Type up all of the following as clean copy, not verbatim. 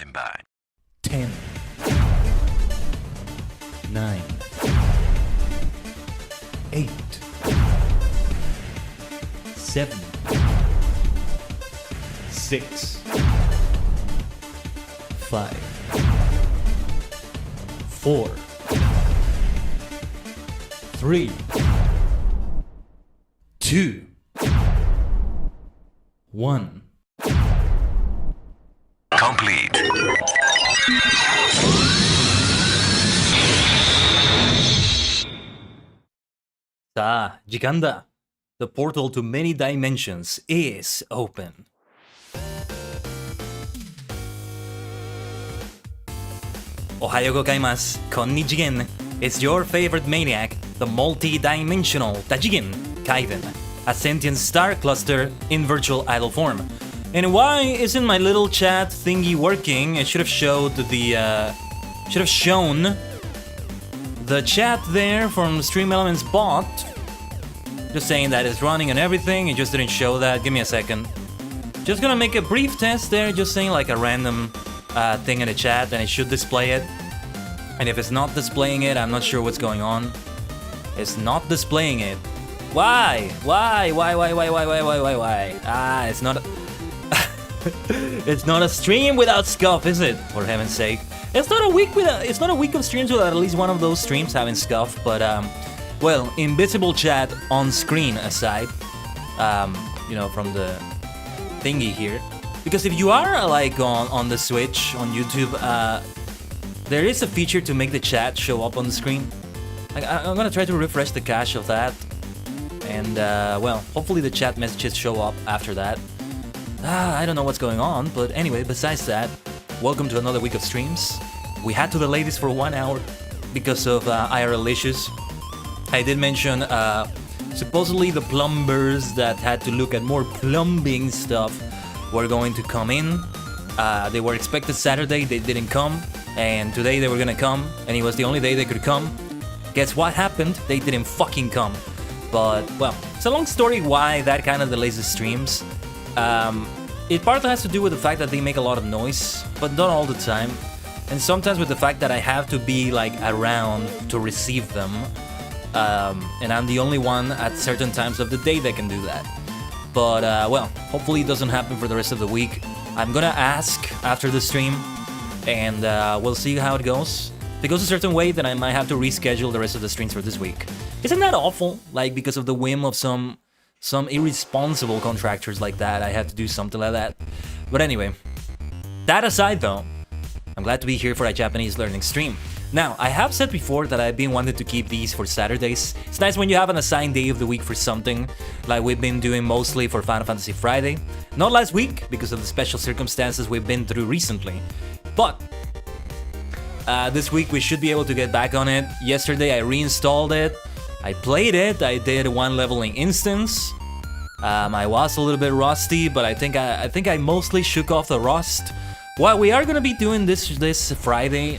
standing by. 10, 9, 8, 7, 6, 5, 4, 3, 2, 1. Complete.時間だ. The portal to many dimensions is open. Ohayouこんにぢげん. It's your favorite maniac, the multi-dimensional Dajigen Kaiden, a sentient star cluster in virtual idol form. And why isn't my little chat thingy working? It should have shown the chat there from Stream Elements bot. Just saying that it's running and everything. It just didn't show that. Give me a second. Just gonna make a brief test there, just saying like a random thing in the chat, and it should display it. And if it's not displaying it, I'm not sure what's going on. It's not displaying it. Why? Why? Ah, it's not a it's not a stream without scuff, is it? For heaven's sake. It's not a week of streams without at least one of those streams having scuff, but well, invisible chat on screen aside, you know, from the thingy here. Because if you are like on the Switch, on YouTube, there is a feature to make the chat show up on the screen. I'm gonna try to refresh the cache of that. And well, hopefully the chat messages show up after that. I don't know what's going on, but anyway, besides that, welcome to another week of streams. We had to delay this for 1 hour because of IRL issues. I did mention supposedly the plumbers that had to look at more plumbing stuff were going to come in. They were expected Saturday, they didn't come, and today they were gonna come, and it was the only day they could come. Guess what happened? They didn't fucking come. But, well, it's a long story why that kind of delays the streams. It partly has to do with the fact that they make a lot of noise, but not all the time. And sometimes with the fact that I have to be like around to receive them. And I'm the only one at certain times of the day that can do that. But, well, hopefully it doesn't happen for the rest of the week. I'm gonna ask after the stream, and we'll see how it goes. If it goes a certain way, then I might have to reschedule the rest of the streams for this week. Isn't that awful? Like, because of the whim of some irresponsible contractors like that, I have to do something like that. But anyway, that aside though, I'm glad to be here for a Japanese learning stream. Now, I have said before that I've been wanting to keep these for Saturdays. It's nice when you have an assigned day of the week for something, like we've been doing mostly for Final Fantasy Friday. Not last week, because of the special circumstances we've been through recently. But this week we should be able to get back on it. Yesterday I reinstalled it. I played it, I did one leveling instance. I was a little bit rusty, but I think I mostly shook off the rust. What we are gonna be doing this Friday,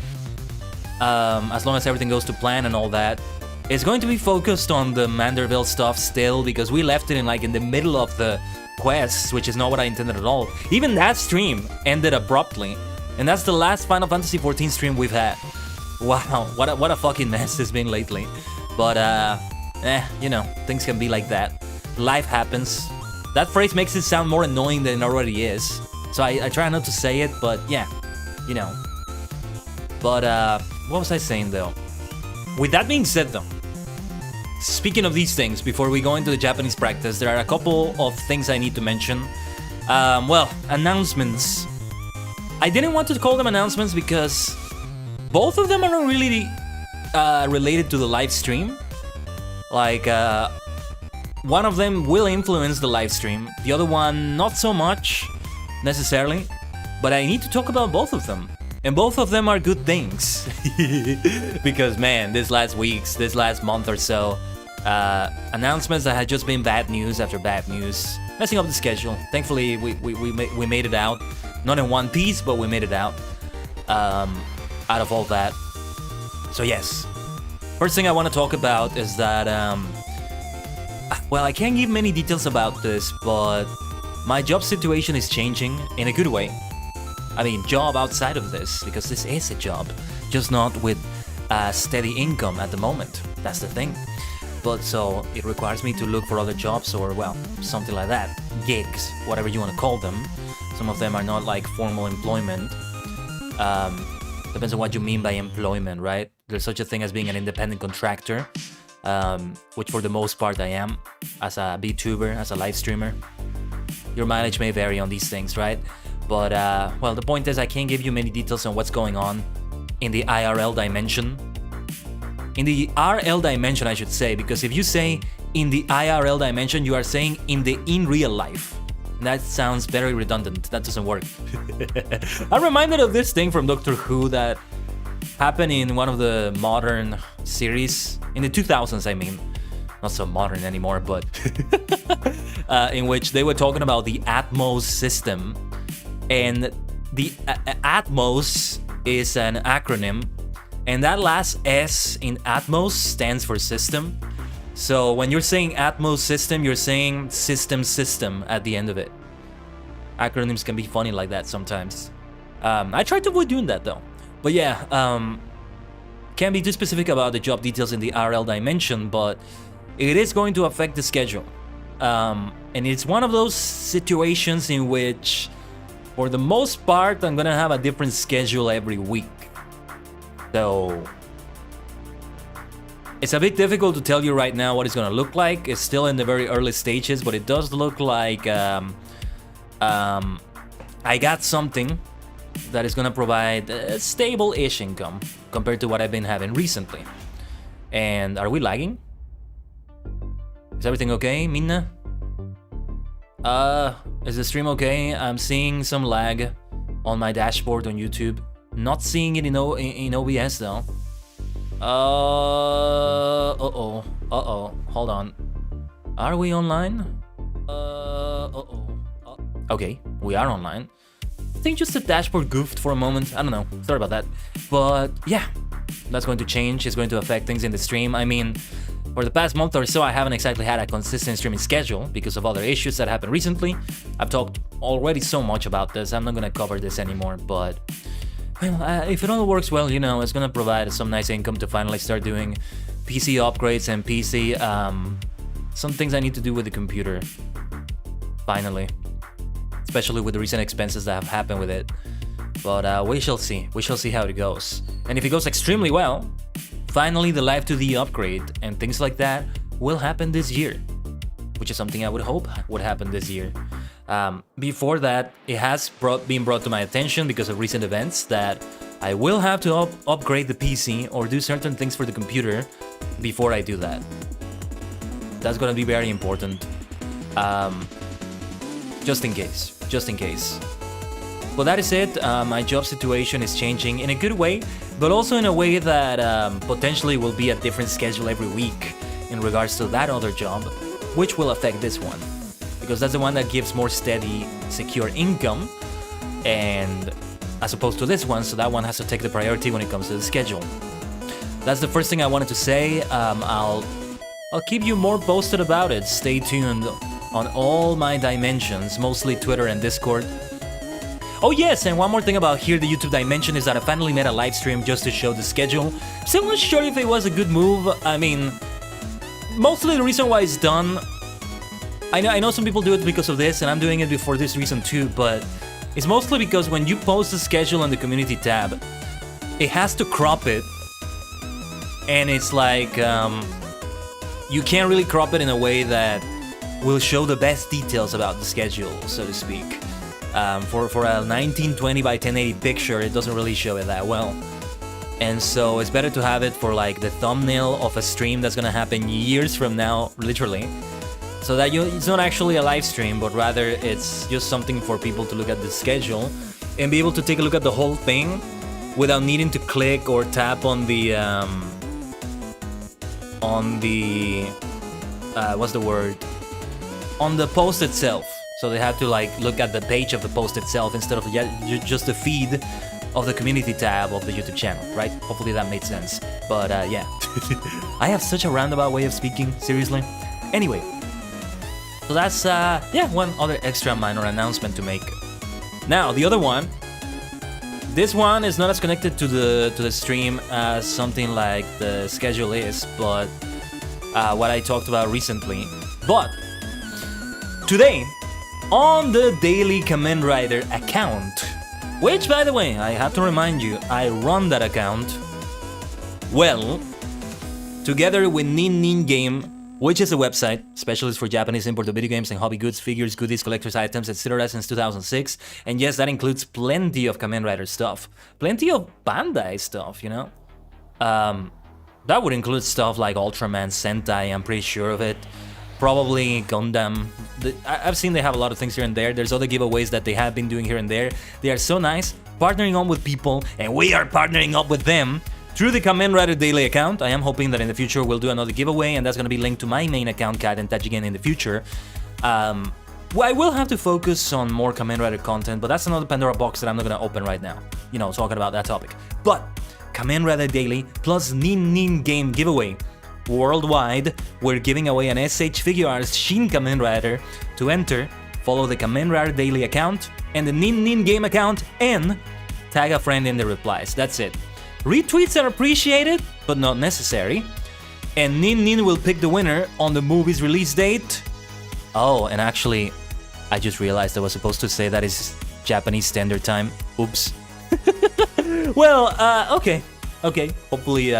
as long as everything goes to plan and all that, is going to be focused on the Manderville stuff still, because we left it in the middle of the quests, which is not what I intended at all. Even that stream ended abruptly, and that's the last Final Fantasy XIV stream we've had. Wow, what a fucking mess it's been lately. But, you know, things can be like that. Life happens. That phrase makes it sound more annoying than it already is. So I try not to say it, but yeah, you know. But, what was I saying though? With that being said though, speaking of these things, before we go into the Japanese practice, there are a couple of things I need to mention. Well, announcements. I didn't want to call them announcements because both of them are really related to the live stream. Like, one of them will influence the live stream, the other one not so much, necessarily, but I need to talk about both of them. And both of them are good things. Because man, this last month or so, announcements that had just been bad news after bad news, messing up the schedule. Thankfully, we made it out. Not in one piece, but we made it out of all that. So yes, first thing I want to talk about is that, well, I can't give many details about this, but my job situation is changing in a good way. job outside of this, because this is a job, just not with a steady income at the moment. That's the thing. But so it requires me to look for other jobs, or well, something like that, gigs, whatever you want to call them. Some of them are not like formal employment. Depends on what you mean by employment, right? There's such a thing as being an independent contractor, which for the most part I am, as a VTuber, as a live streamer. Your mileage may vary on these things, right? But, well, the point is I can't give you many details on what's going on in the IRL dimension. In the RL dimension, I should say, because if you say in the IRL dimension, you are saying in real life. And that sounds very redundant. That doesn't work. I'm reminded of this thing from Doctor Who that happened in one of the modern series, in the 2000s, I mean. Not so modern anymore, but in which they were talking about the Atmos system. And the Atmos is an acronym, and that last S in Atmos stands for system. So when you're saying Atmos system, you're saying system at the end of it. Acronyms can be funny like that sometimes. I try to avoid doing that though. But yeah, can't be too specific about the job details in the RL dimension, but it is going to affect the schedule. And it's one of those situations in which, for the most part, I'm gonna have a different schedule every week. So it's a bit difficult to tell you right now what it's gonna look like. It's still in the very early stages, but it does look like I got something that is gonna provide a stable-ish income compared to what I've been having recently. And are we lagging? Is everything okay, Minna? Is the stream okay? I'm seeing some lag on my dashboard on YouTube. Not seeing it in OBS though. Hold on. Are we online? Okay, we are online. I think just the dashboard goofed for a moment. I don't know. Sorry about that. But yeah, that's going to change. It's going to affect things in the stream. I mean, for the past month or so, I haven't exactly had a consistent streaming schedule because of other issues that happened recently. I've talked already so much about this. I'm not going to cover this anymore, but well, if it all works well, you know, it's going to provide some nice income to finally start doing PC upgrades and PC, some things I need to do with the computer. Finally. Especially with the recent expenses that have happened with it. But we shall see. We shall see how it goes. And if it goes extremely well, finally the Live 2D upgrade and things like that will happen this year. Which is something I would hope would happen this year. Before that, it has been brought to my attention because of recent events that I will have to upgrade the PC or do certain things for the computer before I do that. That's gonna be very important. Just in case. Well, that is it. My job situation is changing in a good way, but also in a way that potentially will be a different schedule every week in regards to that other job, which will affect this one. Because that's the one that gives more steady, secure income, and as opposed to this one, so that one has to take the priority when it comes to the schedule. That's the first thing I wanted to say. I'll keep you more posted about it. Stay tuned on all my dimensions, mostly Twitter and Discord. Oh yes, and one more thing about here, the YouTube dimension, is that I finally made a live stream just to show the schedule. Still not sure if it was a good move. I mean, mostly the reason why it's done, I know some people do it because of this, and I'm doing it for this reason too, but it's mostly because when you post the schedule on the community tab, it has to crop it, and it's like, you can't really crop it in a way that will show the best details about the schedule, so to speak. For a 1920 by 1080 picture, it doesn't really show it that well. And so it's better to have it for like the thumbnail of a stream that's gonna happen years from now, literally. So that it's not actually a live stream, but rather it's just something for people to look at the schedule and be able to take a look at the whole thing without needing to click or tap on the what's the word? On the post itself. So they have to like look at the page of the post itself instead of just the feed of the community tab of the YouTube channel, right? Hopefully that made sense. But yeah, I have such a roundabout way of speaking, seriously. Anyway, so that's yeah, one other extra minor announcement to make. Now, the other one This one is not as connected to the stream as something like the schedule is, but what I talked about recently. But today, on the Daily Kamen Rider account, which, by the way, I have to remind you, I run that account. Well, together with Nin Nin Game, which is a website specialist for Japanese import of video games and hobby goods, figures, goodies, collector's items, etc. since 2006. And yes, that includes plenty of Kamen Rider stuff. Plenty of Bandai stuff, you know? That would include stuff like Ultraman, Sentai, I'm pretty sure of it. Probably Gundam. I've seen they have a lot of things here and there. There's other giveaways that they have been doing here and there. They are so nice, partnering up with people, and we are partnering up with them through the Kamen Rider Daily account. I am hoping that in the future we'll do another giveaway, and that's going to be linked to my main account, Kat and Tajigen, in the future. Well, I will have to focus on more Kamen Rider content, but that's another Pandora box that I'm not going to open right now, you know, talking about that topic. But Kamen Rider Daily plus Nin Nin Game giveaway. Worldwide, we're giving away an SH Figure Arts Shin Kamen Rider. To enter, follow the Kamen Rider Daily account and the Nin Nin Game account and tag a friend in the replies. That's it. Retweets are appreciated, but not necessary. And Nin Nin will pick the winner on the movie's release date. Oh, and actually, I just realized I was supposed to say that is Japanese Standard Time. Oops. Well, okay. Hopefully,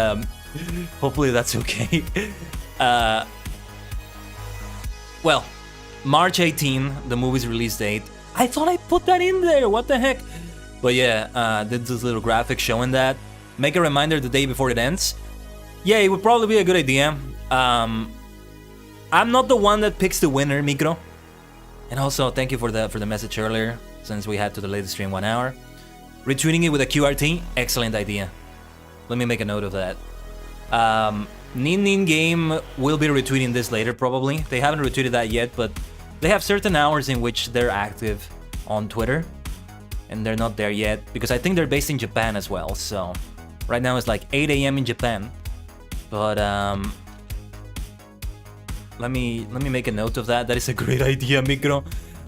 hopefully that's okay. Well, March 18, the movie's release date. I thought I put that in there. What the heck? But yeah, there's this little graphic showing that. Make a reminder the day before it ends. Yeah, it would probably be a good idea. I'm not the one that picks the winner, Mikro. And also, thank you for the message earlier, since we had to delay the stream 1 hour. Retweeting it with a QRT, excellent idea. Let me make a note of that. Nin Nin Game will be retweeting this later, probably. They haven't retweeted that yet, but they have certain hours in which they're active on Twitter. And they're not there yet, because I think they're based in Japan as well, so... Right now it's like 8 a.m. in Japan, but let me make a note of that. That is a great idea, Mikro.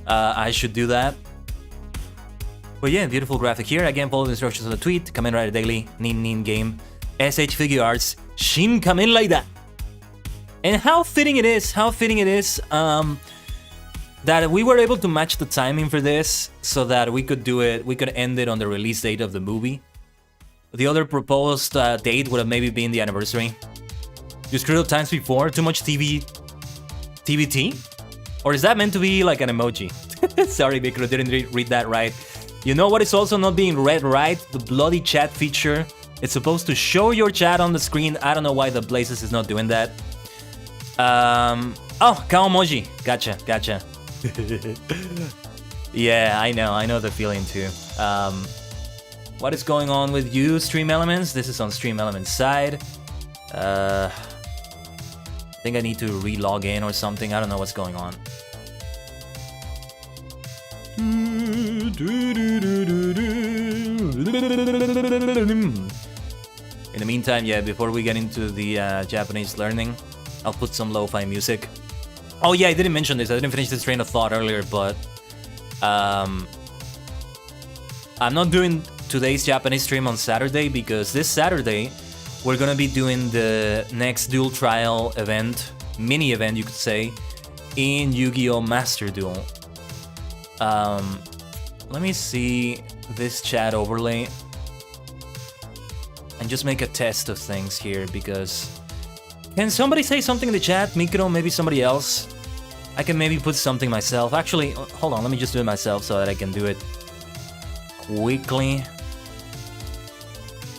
I should do that. But yeah, beautiful graphic here. Again, follow the instructions on the tweet. Kamen Rider Daily, Nin Nin Game, SH Figure Arts, Shin Kamen Rider. And how fitting it is that we were able to match the timing for this so that we could do it. We could end it on the release date of the movie. The other proposed date would have maybe been the anniversary. You screwed up times before? Too much TBT? Or is that meant to be like an emoji? Sorry, Mikro, didn't read that right. You know what is also not being read right? The bloody chat feature. It's supposed to show your chat on the screen. I don't know why the Blazes is not doing that. Oh, cow emoji. Gotcha. Yeah, I know the feeling too. What is going on with you, Stream Elements? This is on Stream Elements side. I think I need to re-log in or something. I don't know what's going on. In the meantime, yeah, before we get into the Japanese learning, I'll put some lo-fi music. Oh yeah, I didn't mention this. I didn't finish this train of thought earlier, but I'm not doing today's Japanese stream on Saturday because this Saturday we're gonna be doing the next Duel Trial event, mini event you could say, in Yu-Gi-Oh! Master Duel. Let me see this chat overlay and just make a test of things here because... Can somebody say something in the chat? Mikro, maybe somebody else? I can maybe put something myself. Actually, hold on, let me just do it myself so that I can do it quickly.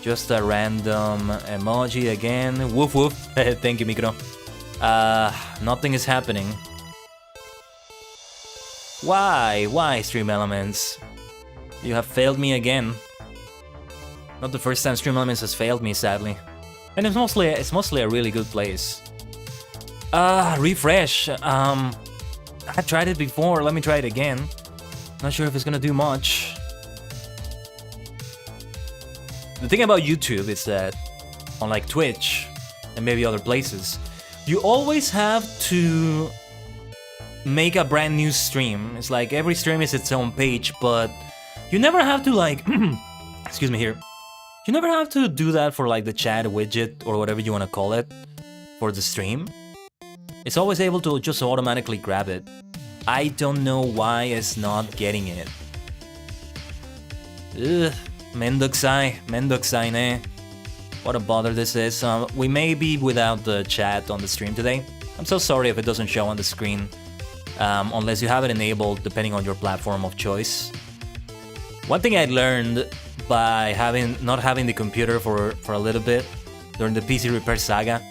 Just a random emoji again. Woof woof. Thank you, Mikro. Nothing is happening. Why? Why, Stream Elements? You have failed me again. Not the first time Stream Elements has failed me, sadly. And it's mostly a really good place. Refresh. I tried it before. Let me try it again. Not sure if it's gonna do much. The thing about YouTube is that, unlike Twitch and maybe other places, you always have to make a brand new stream. It's like every stream is its own page, but you never have to like excuse me here. You never have to do that for like the chat widget or whatever you want to call it for the stream. It's always able to just automatically grab it. I don't know why it's not getting it. Ugh, mendokusai ne. What a bother this is. We may be without the chat on the stream today. I'm so sorry if it doesn't show on the screen. Unless you have it enabled depending on your platform of choice. One thing I learned by not having the computer for a little bit during the PC repair saga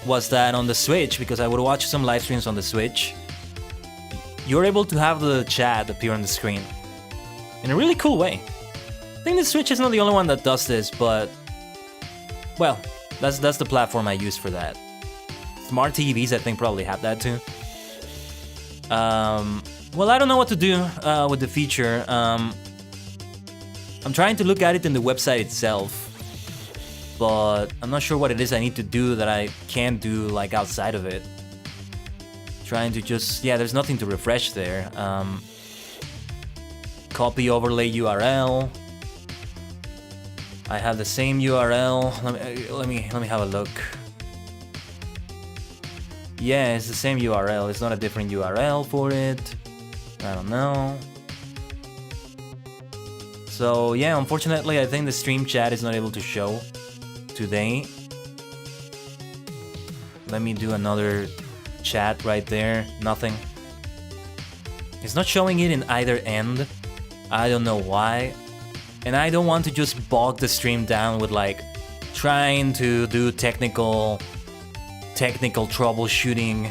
was that on the Switch, because I would watch some live streams on the Switch, you're able to have the chat appear on the screen in a really cool way. I think the Switch is not the only one that does this, but well, that's the platform I use for that. Smart TVs, I think, probably have that too. Well, I don't know what to do with the feature. I'm trying to look at it in the website itself, but I'm not sure what it is I need to do that I can't do like outside of it. Trying to just, yeah, there's nothing to refresh there. Copy overlay URL. I have the same URL. Let me have a look. Yeah, it's the same URL. It's not a different URL for it. I don't know. So yeah, unfortunately, I think the stream chat is not able to show today. Let me do another chat right there. Nothing. It's not showing it in either end. I don't know why. And I don't want to just bog the stream down with like trying to do technical troubleshooting.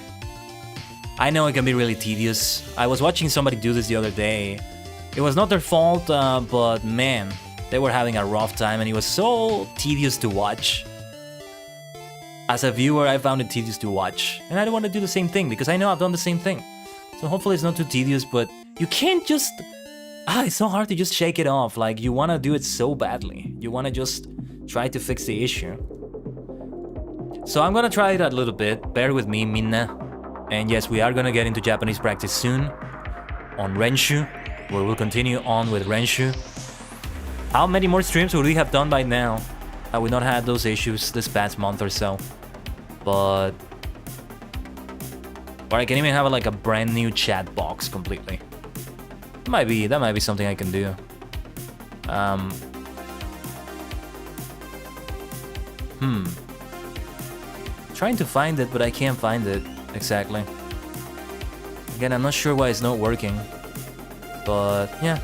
I know it can be really tedious. I was watching somebody do this the other day. It was not their fault, but man, they were having a rough time and it was so tedious to watch. As a viewer, I found it tedious to watch. And I don't want to do the same thing because I know I've done the same thing. So hopefully it's not too tedious, but you can't just... it's so hard to just shake it off. Like, you want to do it so badly. You want to just try to fix the issue. So I'm gonna try it a little bit. Bear with me, minna. And yes, we are gonna get into Japanese practice soon on Renshu, where we'll continue on with Renshu. How many more streams would we have done by now had we not had those issues this past month or so? But... or I can even have like a brand new chat box completely. That might be something I can do. Trying to find it, but I can't find it exactly. Again, I'm not sure why it's not working, but yeah.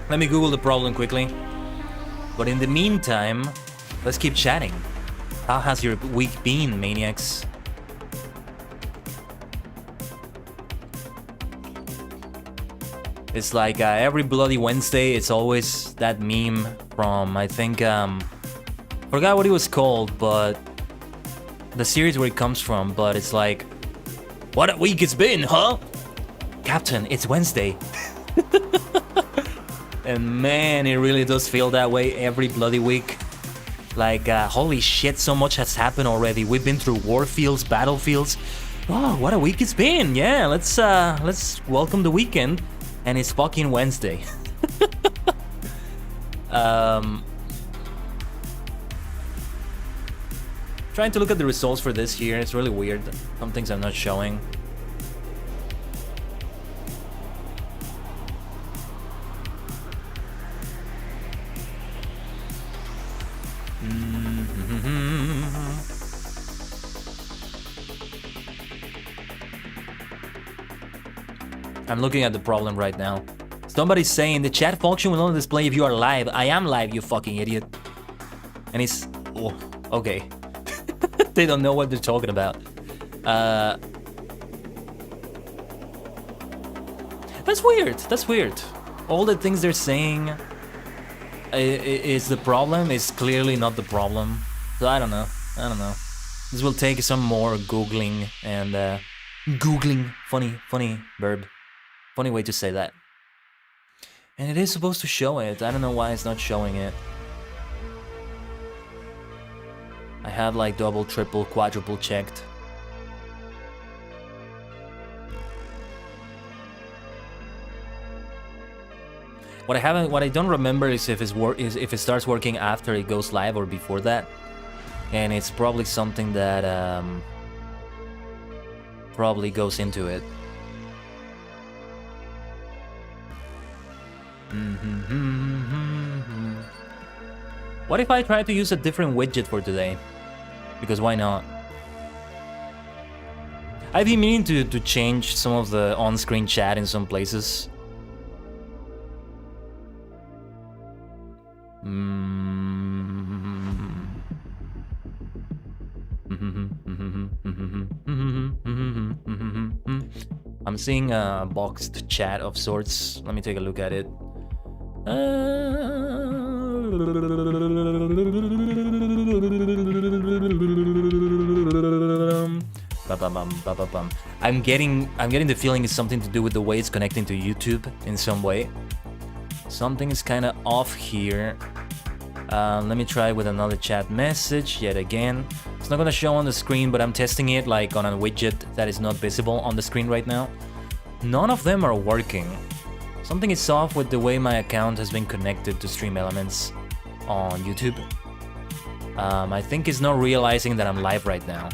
Let me Google the problem quickly. But in the meantime, let's keep chatting. How has your week been, maniacs? It's like every bloody Wednesday, it's always that meme from, I think, forgot what it was called, but the series where it comes from, but it's like, what a week it's been, huh? Captain, it's Wednesday. And man, it really does feel that way every bloody week. Like, holy shit, so much has happened already. We've been through warfields, battlefields. Oh, what a week it's been. Yeah, let's welcome the weekend. And it's fucking Wednesday. Trying to look at the results for this year. It's really weird. Some things I'm not showing. I'm looking at the problem right now. Somebody's saying the chat function will only display if you are live. I am live, you fucking idiot. And it's... oh, okay. They don't know what they're talking about. That's weird. That's weird. All the things they're saying is the problem. Is clearly not the problem. So I don't know. I don't know. This will take some more Googling and... Googling. Funny verb. Funny way to say that. And it is supposed to show it. I don't know why it's not showing it. I have like double, triple, quadruple checked. What I don't remember is if if it starts working after it goes live or before that, and it's probably something that probably goes into it. What if I try to use a different widget for today? Because why not? I've been meaning to change some of the on-screen chat in some places. I'm seeing a boxed chat of sorts. Let me take a look at it. I'm getting the feeling it's something to do with the way it's connecting to YouTube in some way. Something is kind of off here. Let me try with another chat message yet again. It's not gonna show on the screen, but I'm testing it like on a widget that is not visible on the screen right now. None of them are working. Something is off with the way my account has been connected to Stream Elements on YouTube. I think it's not realizing that I'm live right now.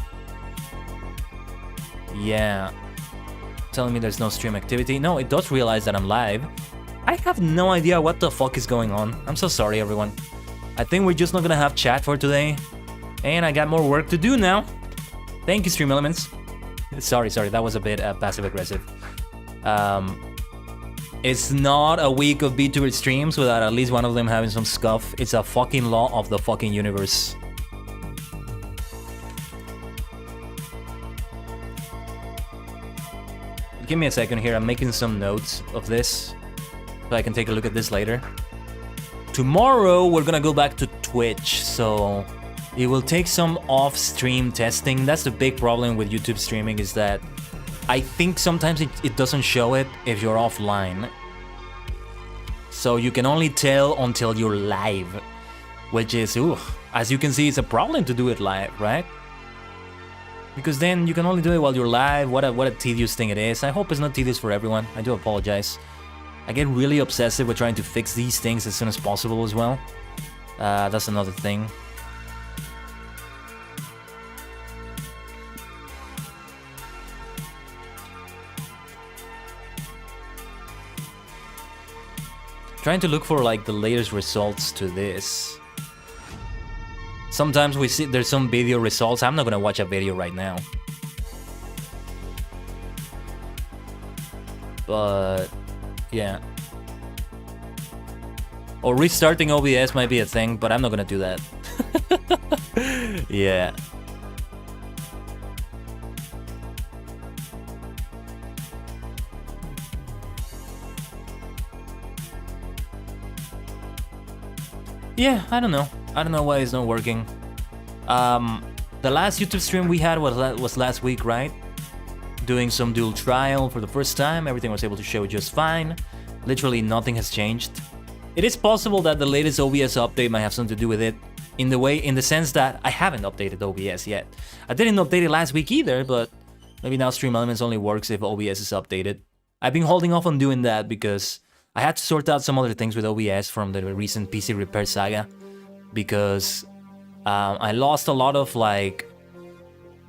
Yeah. Telling me there's no stream activity. No, it does realize that I'm live. I have no idea what the fuck is going on. I'm so sorry, everyone. I think we're just not gonna have chat for today. And I got more work to do now. Thank you, Stream Elements. Sorry, that was a bit passive-aggressive. It's not a week of VTuber streams without at least one of them having some scuff. It's a fucking law of the fucking universe. Give me a second here, I'm making some notes of this so I can take a look at this later. Tomorrow we're gonna go back to Twitch, so it will take some off-stream testing. That's the big problem with YouTube streaming, is that I think sometimes it doesn't show it if you're offline. So you can only tell until you're live, which is, as you can see, it's a problem to do it live, right? Because then you can only do it while you're live. What a tedious thing it is. I hope it's not tedious for everyone. I do apologize. I get really obsessive with trying to fix these things as soon as possible as well. That's another thing. Trying to look for like the latest results to this. Sometimes we see there's some video results. I'm not gonna watch a video right now. But yeah. Or restarting OBS might be a thing, but I'm not gonna do that. Yeah. Yeah, I don't know. I don't know why it's not working. The last YouTube stream we had was last week, right? Doing some dual trial for the first time. Everything was able to show just fine. Literally nothing has changed. It is possible that the latest OBS update might have something to do with it, in the sense that I haven't updated OBS yet. I didn't update it last week either, but maybe now Stream Elements only works if OBS is updated. I've been holding off on doing that because I had to sort out some other things with OBS from the recent PC repair saga, because I lost a lot of, like,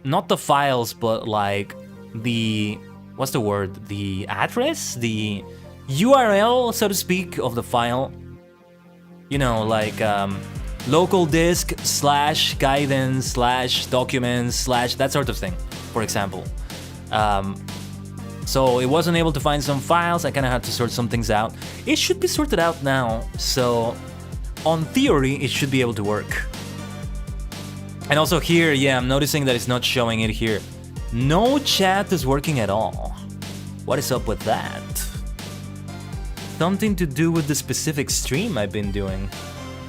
not the files, but like the, what's the word? The address? The URL, so to speak, of the file. You know, like local disk / guidance / documents / that sort of thing, for example. So it wasn't able to find some files. I kind of had to sort some things out. It should be sorted out now, so on theory it should be able to work. And also here, yeah, I'm noticing that it's not showing it here. No chat is working at all. What is up with that? Something to do with the specific stream I've been doing.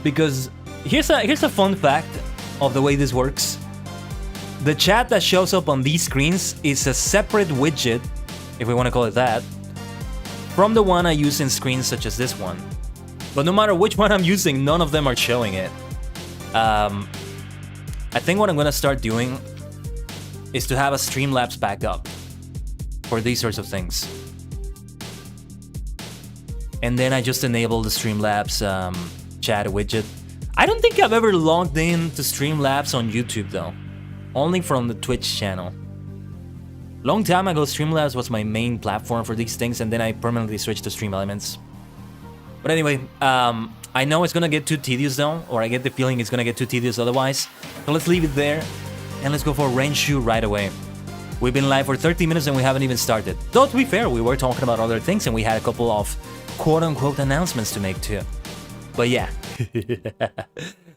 Because here's a fun fact of the way this works. The chat that shows up on these screens is a separate widget, if we want to call it that, from the one I use in screens such as this one. But no matter which one I'm using, none of them are showing it. I think what I'm gonna start doing is to have a Streamlabs backup for these sorts of things. And then I just enabled the Streamlabs chat widget. I don't think I've ever logged in to Streamlabs on YouTube though. Only from the Twitch channel. Long time ago, Streamlabs was my main platform for these things, and then I permanently switched to Stream Elements. But anyway, I know it's gonna get too tedious though, or I get the feeling it's gonna get too tedious otherwise. So let's leave it there, and let's go for Renshu right away. We've been live for 30 minutes and we haven't even started. Though to be fair, we were talking about other things and we had a couple of quote-unquote announcements to make too. But yeah.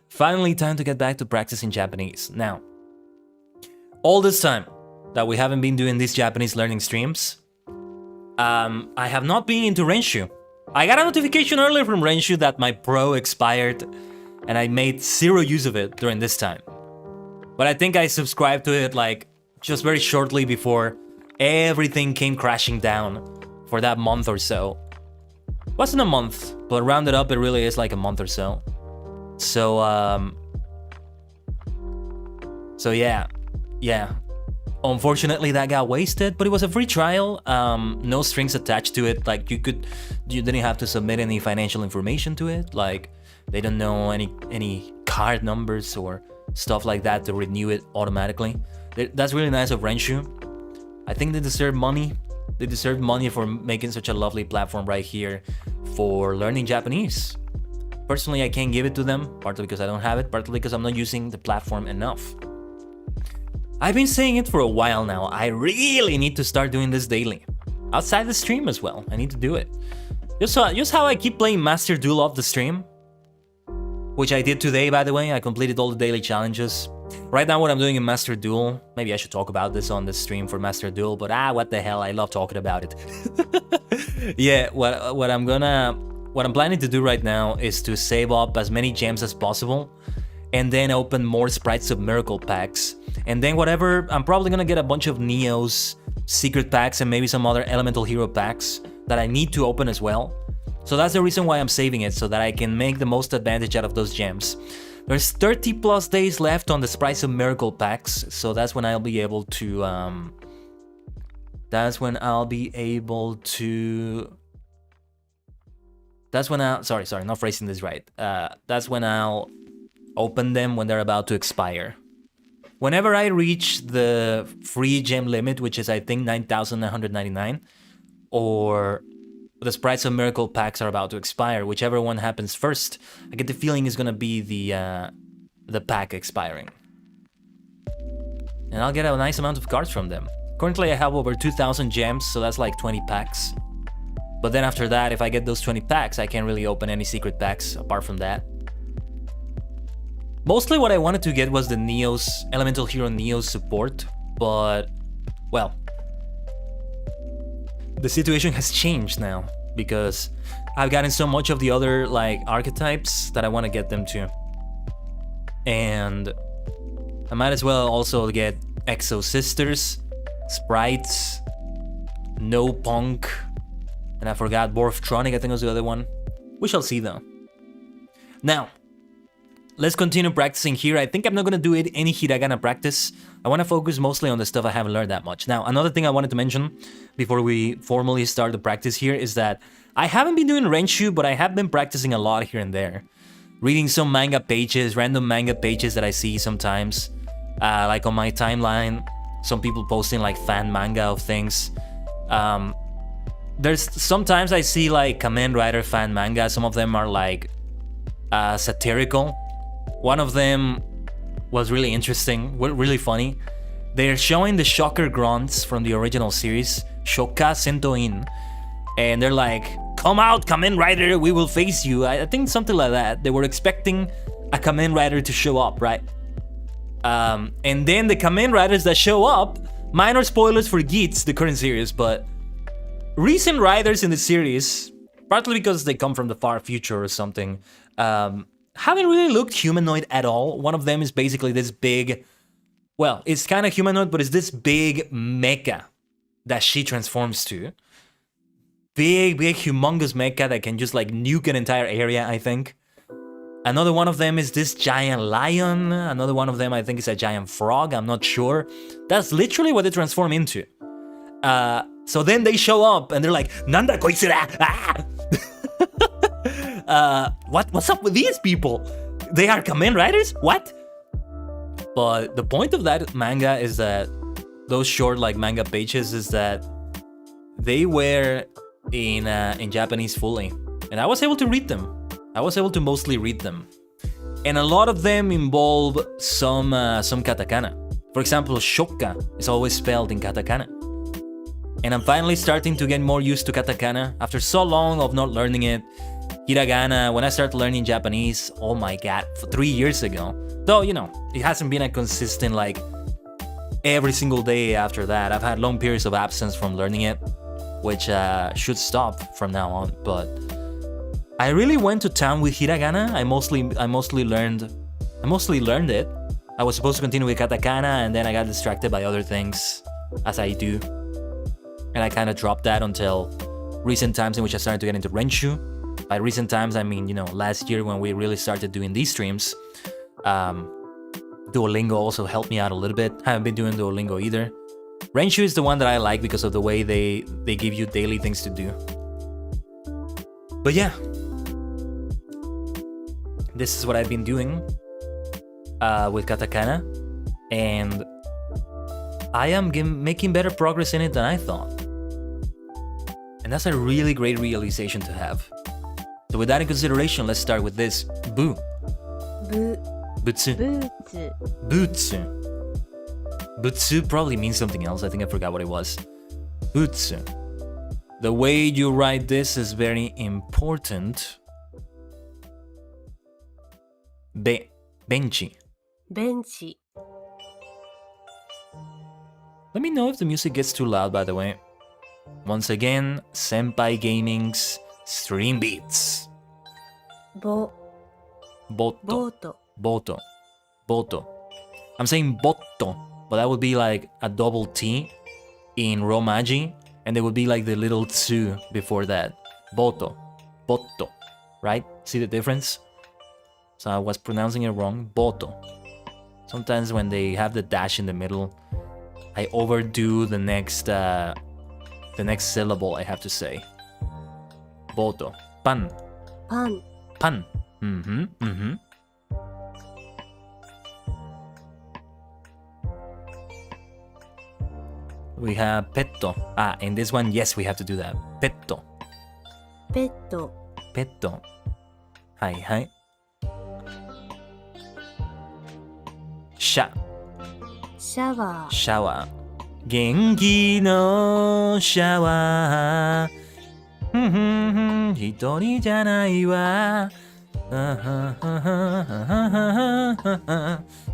Finally, time to get back to practicing Japanese. Now, all this time that we haven't been doing these Japanese learning streams, I have not been into Renshu. I got a notification earlier from Renshu that my Pro expired, and I made zero use of it during this time. But I think I subscribed to it like just very shortly before everything came crashing down for that month or so. Wasn't a month, but rounded up, it really is like a month or so. So yeah. Unfortunately, that got wasted, but it was a free trial. No strings attached to it. Like you didn't have to submit any financial information to it. Like they don't know any card numbers or stuff like that to renew it automatically. That's really nice of Renshu. I think they deserve money. They deserve money for making such a lovely platform right here for learning Japanese. Personally, I can't give it to them, partly because I don't have it, partly because I'm not using the platform enough. I've been saying it for a while now. I really need to start doing this daily. Outside the stream as well. I need to do it. Just how I keep playing Master Duel off the stream, which I did today, by the way. I completed all the daily challenges. Right now, what I'm doing in Master Duel, maybe I should talk about this on the stream for Master Duel, but what the hell, I love talking about it. Yeah, what I'm planning to do right now is to save up as many gems as possible, and then open more Sprites of Miracle packs. And then whatever, I'm probably gonna get a bunch of Neo's secret packs and maybe some other Elemental Hero packs that I need to open as well. So that's the reason why I'm saving it, so that I can make the most advantage out of those gems. There's 30 plus days left on the Sprites of Miracle packs, so that's when I'll be able to, sorry, not phrasing this right. That's when I'll open them when they're about to expire. Whenever I reach the free gem limit, which is I think 9,999, or the Sprites of Miracle packs are about to expire, whichever one happens first, I get the feeling it's gonna be the pack expiring. And I'll get a nice amount of cards from them. Currently I have over 2,000 gems, so that's like 20 packs. But then after that, if I get those 20 packs, I can't really open any secret packs apart from that. Mostly what I wanted to get was the Neo's, Elemental Hero Neo's support, but, well, the situation has changed now, because I've gotten so much of the other, like, archetypes that I want to get them to. And I might as well also get Exo Sisters, Sprites, No Punk, and I forgot Borftronic, I think was the other one. We shall see though. Now, let's continue practicing here. I think I'm not gonna do any hiragana practice. I wanna focus mostly on the stuff I haven't learned that much. Now, another thing I wanted to mention before we formally start the practice here is that I haven't been doing Renshu, but I have been practicing a lot here and there. Reading some manga pages, random manga pages that I see sometimes. Like on my timeline, some people posting like fan manga of things. There's sometimes I see like Kamen Rider fan manga. Some of them are like satirical. One of them was really interesting, really funny. They're showing the Shocker grunts from the original series, Shoka Sentoin, and they're like, "Come out, Kamen Rider, we will face you." I think something like that. They were expecting a Kamen Rider to show up, right? And then the Kamen Riders that show up, minor spoilers for Geats, the current series, but recent riders in the series, partly because they come from the far future or something, haven't really looked humanoid at all. One of them is basically this big, well, it's kind of humanoid, but it's this big mecha that she transforms to. Big, humongous mecha that can just like nuke an entire area, I think. Another one of them is this giant lion. Another one of them, I think, is a giant frog. I'm not sure. That's literally what they transform into. So then they show up and they're like, "Nanda koitsura!" Ah! What's up with these people? They are Kamen Riders? What? But the point of that manga is that those short like manga pages is that they were in Japanese fully, and I was able to read them. I was able to mostly read them, and a lot of them involve some katakana. For example, shokka is always spelled in katakana, and I'm finally starting to get more used to katakana after so long of not learning it. Hiragana, when I started learning Japanese, oh my god, 3 years ago. Though, you know, it hasn't been a consistent like every single day after that. I've had long periods of absence from learning it, which should stop from now on. But I really went to town with hiragana. I mostly learned it. I was supposed to continue with katakana, and then I got distracted by other things, as I do, and I kind of dropped that until recent times in which I started to get into Renshu. By recent times, I mean, you know, last year when we really started doing these streams. Duolingo also helped me out a little bit. Haven't been doing Duolingo either. Renshu is the one that I like because of the way they give you daily things to do. But yeah, this is what I've been doing with katakana, and I am making better progress in it than I thought. And that's a really great realization to have. So with that in consideration, let's start with this. Bu. Butsu. Butsu. Butsu probably means something else. I think I forgot what it was. Butsu. The way you write this is very important. Benchi. Benchi. Let me know if the music gets too loud, by the way. Once again, Senpai Gaming's Stream Beats. Boto. Boto. I'm saying boto, but that would be like a double T in Romaji, and there would be like the little tsu before that. Boto. Right? See the difference? So I was pronouncing it wrong. Boto. Sometimes when they have the dash in the middle, I overdo the next syllable I have to say. Boto. Pan. We have petto. In this one, yes, we have to do that. Petto. Hi. Shower. 元気のシャワー。一人じゃないわ。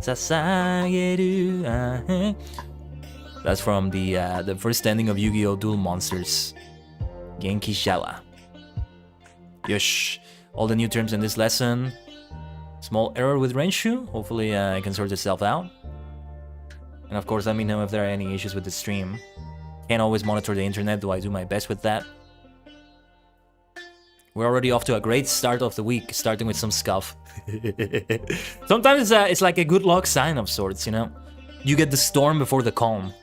捧げる。That's from the first ending of Yu-Gi-Oh! Duel Monsters. Genki Shower. Yosh. All the new terms in this lesson. Small error with Renshu. Hopefully I can sort itself out. And of course, let me know if there are any issues with the stream. Can't always monitor the internet, though I do my best with that. We're already off to a great start of the week, starting with some scuff. Sometimes it's like a good luck sign of sorts, you know? You get the storm before the calm.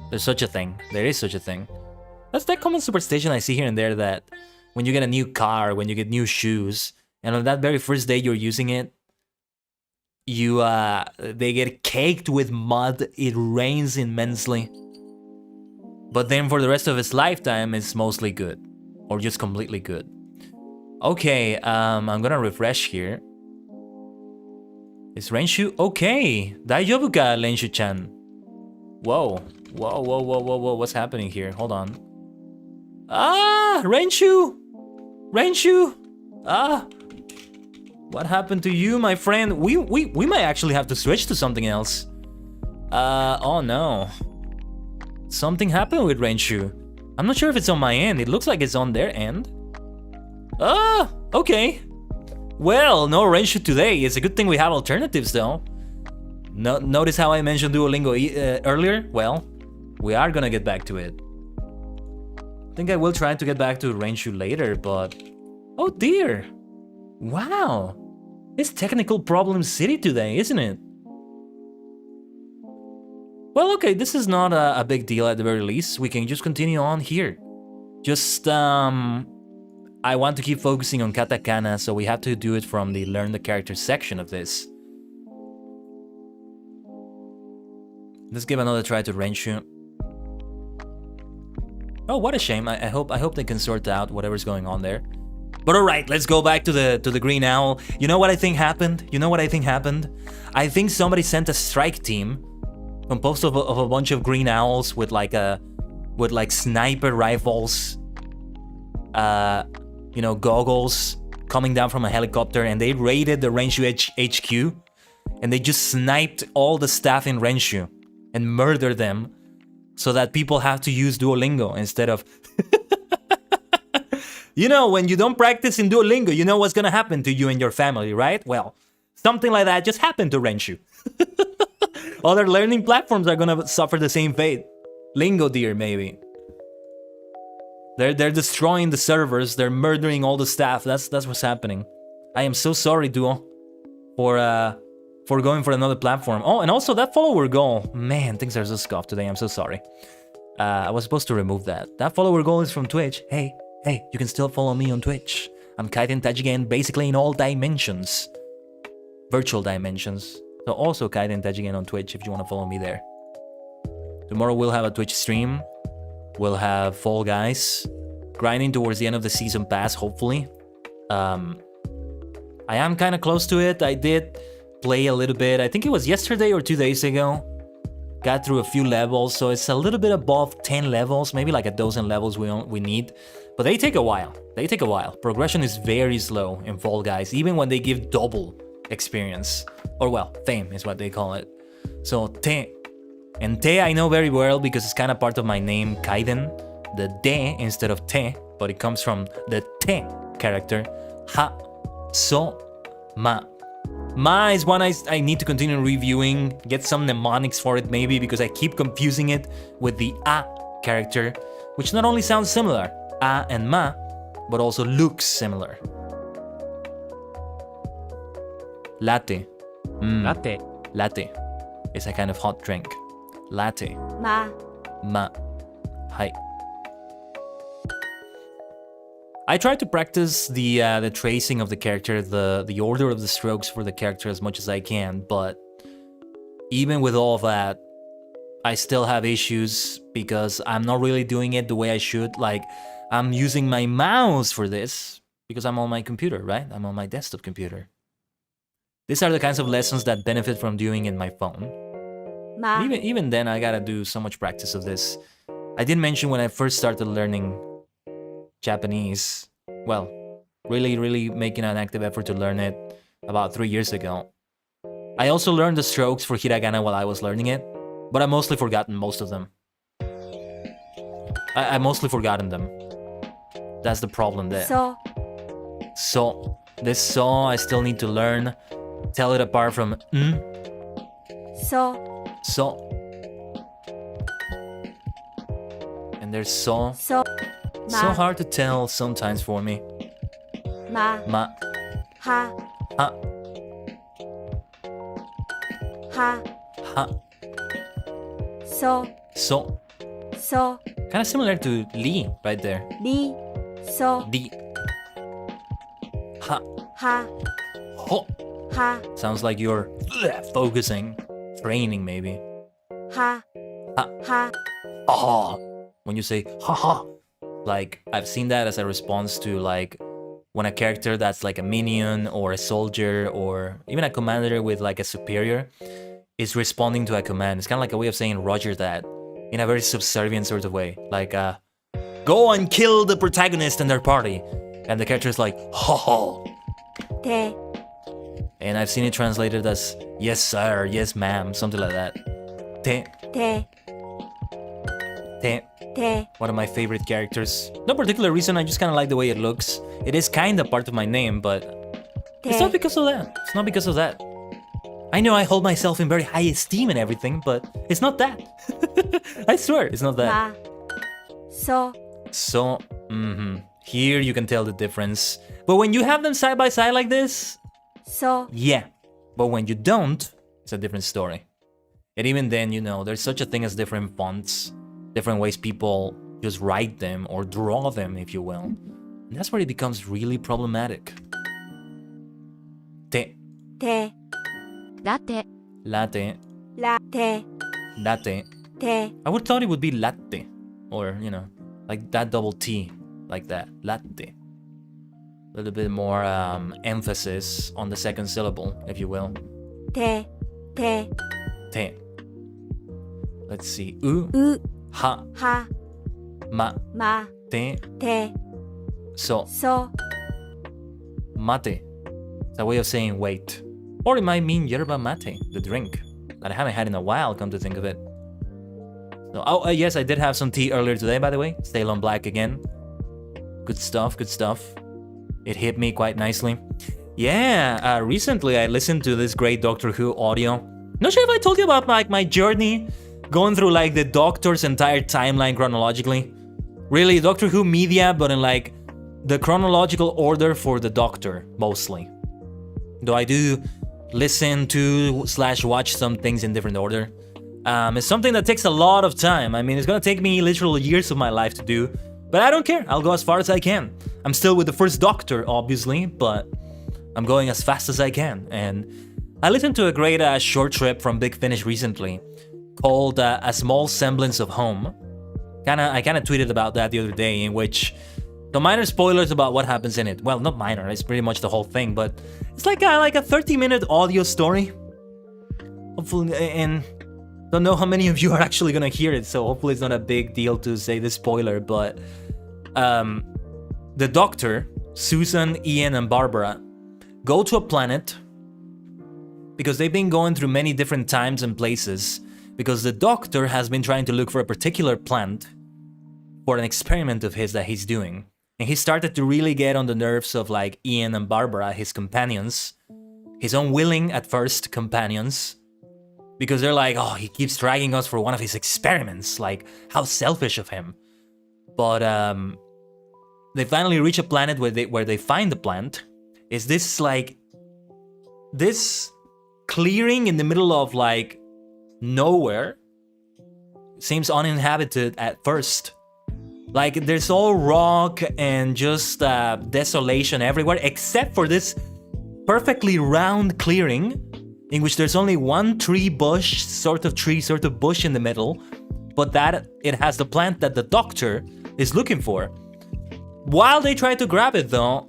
There's such a thing. There is such a thing. That's that common superstition I see here and there, that when you get a new car, when you get new shoes, and on that very first day you're using it, they get caked with mud. It rains immensely. But then for the rest of its lifetime, it's mostly good. Or just completely good. Okay, I'm gonna refresh here. Is Renshu okay? Daijoubu ka, Renshu-chan? Whoa. What's happening here? Hold on. Renshu! What happened to you, my friend? We might actually have to switch to something else. Oh no. Something happened with Renshu. I'm not sure if it's on my end. It looks like it's on their end. Okay. Well, no Renshu today. It's a good thing we have alternatives, though. Notice how I mentioned Duolingo earlier? Well, we are gonna get back to it. I think I will try to get back to Renshu later, but... Oh dear! Wow! It's technical problem city today, isn't it? Well, okay, this is not a big deal at the very least. We can just continue on here. Just, I want to keep focusing on katakana, so we have to do it from the learn the character section of this. Let's give another try to Renshu. Oh, what a shame. I hope they can sort out whatever's going on there. But alright, let's go back to the green owl. You know what I think happened? I think somebody sent a strike team composed of a bunch of green owls with like sniper rifles, you know, goggles coming down from a helicopter, and they raided the Renshu HQ, and they just sniped all the staff in Renshu and murdered them so that people have to use Duolingo instead of... You know, when you don't practice in Duolingo, you know what's gonna happen to you and your family, right? Well, something like that just happened to Renshu. Other learning platforms are gonna suffer the same fate. Lingo Deer, maybe. They're destroying the servers. They're murdering all the staff. That's what's happening. I am so sorry, Duo, for going for another platform. Oh, and also that follower goal. Man, things are so scuffed today. I'm so sorry. I was supposed to remove that. That follower goal is from Twitch. Hey, you can still follow me on Twitch. I'm Kaiden Tajigen, basically in all dimensions. Virtual dimensions. So also Kaiden Tajigen on Twitch if you want to follow me there. Tomorrow we'll have a Twitch stream. We'll have Fall Guys. Grinding towards the end of the season pass, hopefully. I am kind of close to it. I did play a little bit. I think it was yesterday or 2 days ago. Got through a few levels, so it's a little bit above 10 levels, maybe like a dozen levels we need. But they take a while. Progression is very slow in Fall Guys, even when they give double experience. Or well, fame is what they call it. So te. And te I know very well because it's kind of part of my name, Kaiden. The de instead of te, but it comes from the te character. Ha, so, ma. Ma is one I need to continue reviewing, get some mnemonics for it maybe, because I keep confusing it with the a character, which not only sounds similar, a and ma, but also looks similar. Latte. Latte is a kind of hot drink. Latte. Ma. Hi. I try to practice the tracing of the character, the order of the strokes for the character as much as I can, but even with all of that, I still have issues because I'm not really doing it the way I should. Like, I'm using my mouse for this because I'm on my computer, right? I'm on my desktop computer. These are the kinds of lessons that benefit from doing in my phone. Even then, I gotta do so much practice of this. I did mention when I first started learning Japanese, well, really making an active effort to learn it about 3 years ago. I also learned the strokes for hiragana while I was learning it, but I mostly forgotten most of them. I mostly forgotten them. That's the problem there. So, this so I still need to learn. Tell it apart from So. And there's so hard to tell sometimes for me. Ma. Ha. So. Kind of similar to Li right there. Li. Ha. Ho. Sounds like you're focusing, training maybe. Oh. When you say ha. Like, I've seen that as a response to, like, when a character that's like a minion or a soldier or even a commander with like a superior is responding to a command. It's kind of like a way of saying roger that in a very subservient sort of way. Like, go and kill the protagonist and their party. And the character is like, ho. Te. And I've seen it translated as, yes sir, yes ma'am, something like that. Te. One of my favorite characters. No particular reason, I just kind of like the way it looks. It is kind of part of my name, but it's not because of that. I know I hold myself in very high esteem and everything, but it's not that. I swear, it's not that. So, Here you can tell the difference. But when you have them side by side like this, yeah. But when you don't, it's a different story. And even then, you know, there's such a thing as different fonts. Different ways people just write them or draw them, if you will. And that's where it becomes really problematic. Te, て、latte, latte, ら、て、 latte. て、 I would thought it would be latte, or like that double T, like that, latte. A little bit more emphasis on the second syllable, if you will. て、て、 Te. Let's see. U, う、 ha, は、 ma, ま、 te, て、 so, そ、 mate. It's a way of saying wait. Or it might mean yerba mate, the drink that I haven't had in a while, come to think of it. So, yes, I did have some tea earlier today, by the way. Ceylon Black again. Good stuff, good stuff. It hit me quite nicely. Yeah, recently I listened to this great Doctor Who audio. Not sure if I told you about my journey going through like the Doctor's entire timeline chronologically. Really, Doctor Who media, but in like the chronological order for the Doctor, mostly. Though I do listen to / watch some things in different order. It's something that takes a lot of time. I mean, it's gonna take me literal years of my life to do, but I don't care. I'll go as far as I can. I'm still with the first Doctor, obviously, but I'm going as fast as I can. And I listened to a great short trip from Big Finish recently called A Small Semblance of Home. I kinda tweeted about that the other day, in which the minor spoilers about what happens in it. Well, not minor, it's pretty much the whole thing, but it's like a 30-minute audio story. Hopefully, and don't know how many of you are actually gonna hear it, so hopefully it's not a big deal to say the spoiler, but the Doctor, Susan, Ian, and Barbara go to a planet because they've been going through many different times and places because the Doctor has been trying to look for a particular plant for an experiment of his that he's doing. And he started to really get on the nerves of like Ian and Barbara, his companions, his unwilling at first companions, because they're like, oh, he keeps dragging us for one of his experiments, like how selfish of him. But they finally reach a planet where they find the plant. Is this like this clearing in the middle of like nowhere? Seems uninhabited at first. Like there's all rock and just desolation everywhere, except for this perfectly round clearing in which there's only one sort of bush in the middle, but that it has the plant that the Doctor is looking for. While they try to grab it though,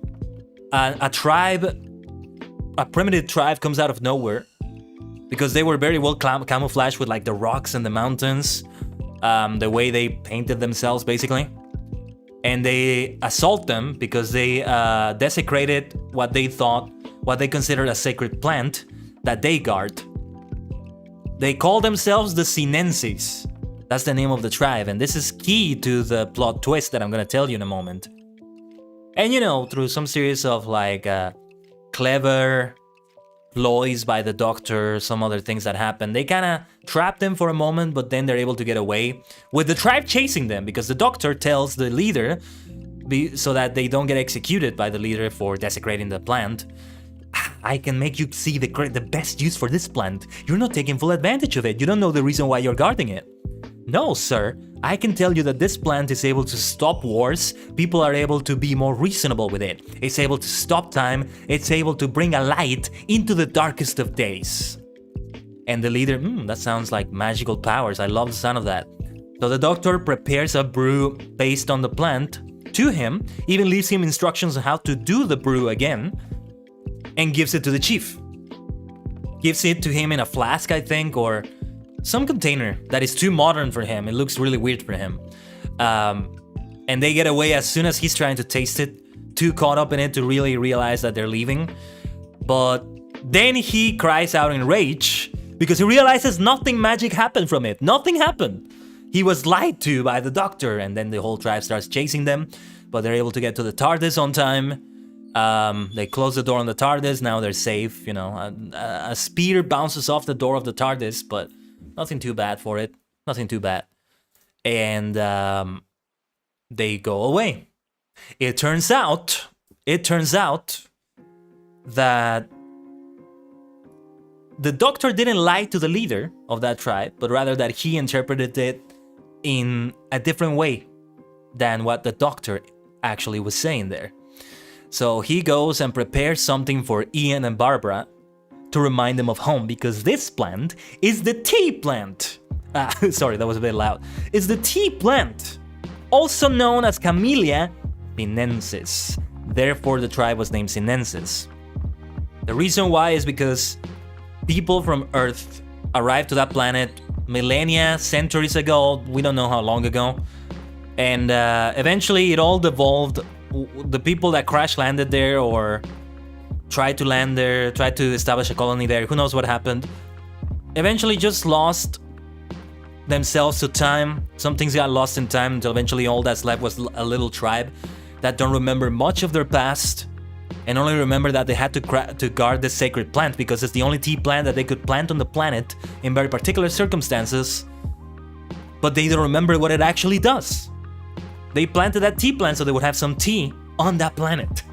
a primitive tribe comes out of nowhere because they were very well camouflaged with like the rocks and the mountains, the way they painted themselves basically. And they assault them because they desecrated what they considered a sacred plant that they guard. They call themselves the Sinensis. That's the name of the tribe, and this is key to the plot twist that I'm gonna tell you in a moment. And through some series of like clever ploys by the Doctor, some other things that happen, they kind of trap them for a moment, but then they're able to get away, with the tribe chasing them, because the Doctor tells the leader, so that they don't get executed by the leader for desecrating the plant, I can make you see the best use for this plant. You're not taking full advantage of it. You don't know the reason why you're guarding it. No, sir. I can tell you that this plant is able to stop wars. People are able to be more reasonable with it. It's able to stop time. It's able to bring a light into the darkest of days. And the leader, that sounds like magical powers. I love the sound of that. So the Doctor prepares a brew based on the plant to him, even leaves him instructions on how to do the brew again, and gives it to the chief. Gives it to him in a flask, I think, or some container that is too modern for him. It looks really weird for him. And they get away as soon as he's trying to taste it, too caught up in it to really realize that they're leaving. But then he cries out in rage because he realizes nothing magic happened from it. Nothing happened. He was lied to by the Doctor, and then the whole tribe starts chasing them, but they're able to get to the TARDIS on time. They close the door on the TARDIS, now they're safe, a spear bounces off the door of the TARDIS, but nothing too bad for it. Nothing too bad. And they go away. It turns out that the Doctor didn't lie to the leader of that tribe, but rather that he interpreted it in a different way than what the Doctor actually was saying there. So he goes and prepares something for Ian and Barbara to remind them of home, because this plant is the tea plant. Sorry, that was a bit loud. It's the tea plant, also known as Camellia sinensis. Therefore, the tribe was named Sinensis. The reason why is because people from Earth arrived to that planet millennia, centuries ago. We don't know how long ago. And eventually it all devolved. The people that crash landed there or tried to land there, tried to establish a colony there, who knows what happened, eventually just lost themselves to time. Some things got lost in time until eventually all that's left was a little tribe that don't remember much of their past and only remember that they had to guard this sacred plant because it's the only tea plant that they could plant on the planet in very particular circumstances, but they don't remember what it actually does. They planted that tea plant so they would have some tea on that planet.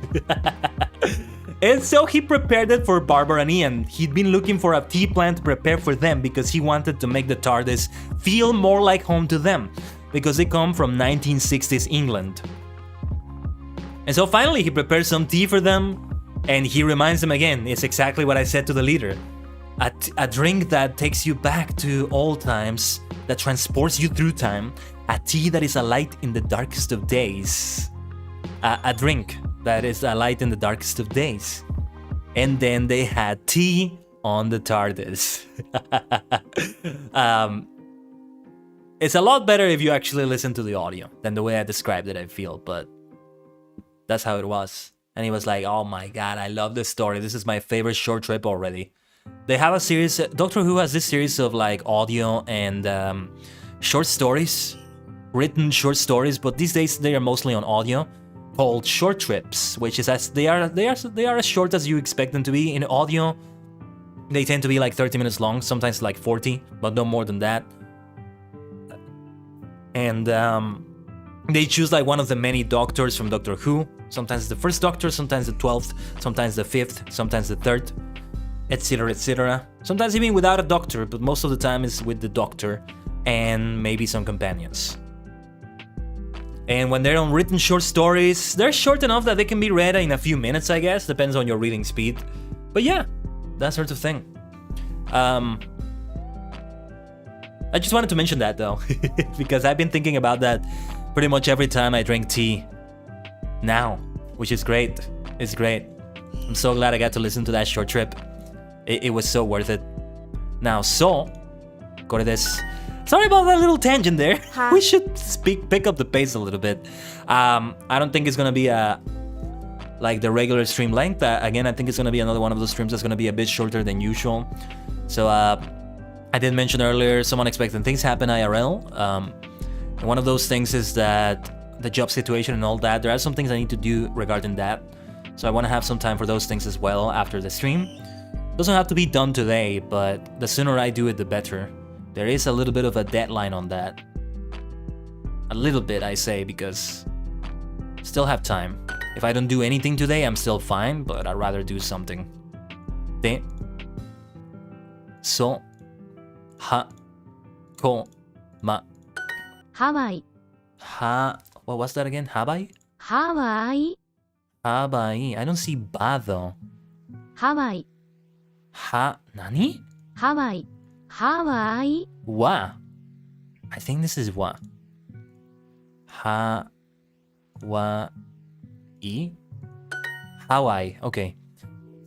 And so he prepared it for Barbara and Ian. He'd been looking for a tea plant to prepare for them because he wanted to make the TARDIS feel more like home to them, because they come from 1960s England. And so finally he prepares some tea for them, and he reminds them again, it's exactly what I said to the leader. A drink that takes you back to old times, that transports you through time, a tea that is a light in the darkest of days. A drink that is a light in the darkest of days. And then they had tea on the TARDIS. It's a lot better if you actually listen to the audio than the way I described it, I feel, but that's how it was. And he was like, oh my god, I love this story. This is my favorite short trip already. They have a series, Doctor Who has this series of like audio and short stories, written short stories, but these days they are mostly on audio, called short trips, which is as they are as short as you expect them to be. In audio, they tend to be like 30 minutes long, sometimes like 40, but no more than that. And they choose like one of the many doctors from Doctor Who. Sometimes the first Doctor, sometimes the 12th, sometimes the 5th, sometimes the 3rd, etc, etc. Sometimes even without a doctor, but most of the time it's with the Doctor and maybe some companions. And when they're on written short stories, they're short enough that they can be read in a few minutes, I guess. Depends on your reading speed. But yeah, that sort of thing. I just wanted to mention that though, because I've been thinking about that pretty much every time I drink tea now, which is great. It's great. I'm so glad I got to listen to that short trip. It was so worth it. Now, so, go to this. Sorry about that little tangent there. Huh? We should pick up the pace a little bit. I don't think it's gonna be like the regular stream length. Again, I think it's gonna be another one of those streams that's gonna be a bit shorter than usual. So I did mention earlier some unexpected things happen IRL. One of those things is that the job situation and all that. There are some things I need to do regarding that. So I want to have some time for those things as well after the stream. Doesn't have to be done today, but the sooner I do it, the better. There is a little bit of a deadline on that. A little bit, I say, because still have time. If I don't do anything today, I'm still fine, but I'd rather do something. Te. So. Ha. Ko. Ma. Hawaii. Ha. What was that again? Hawaii? Hawaii. Hawaii. I don't see ba though. Hawaii. Ha. Nani? Hawaii. Hawaii. Wa. I think this is wa. Ha. Wa. E. Hawaii. Okay.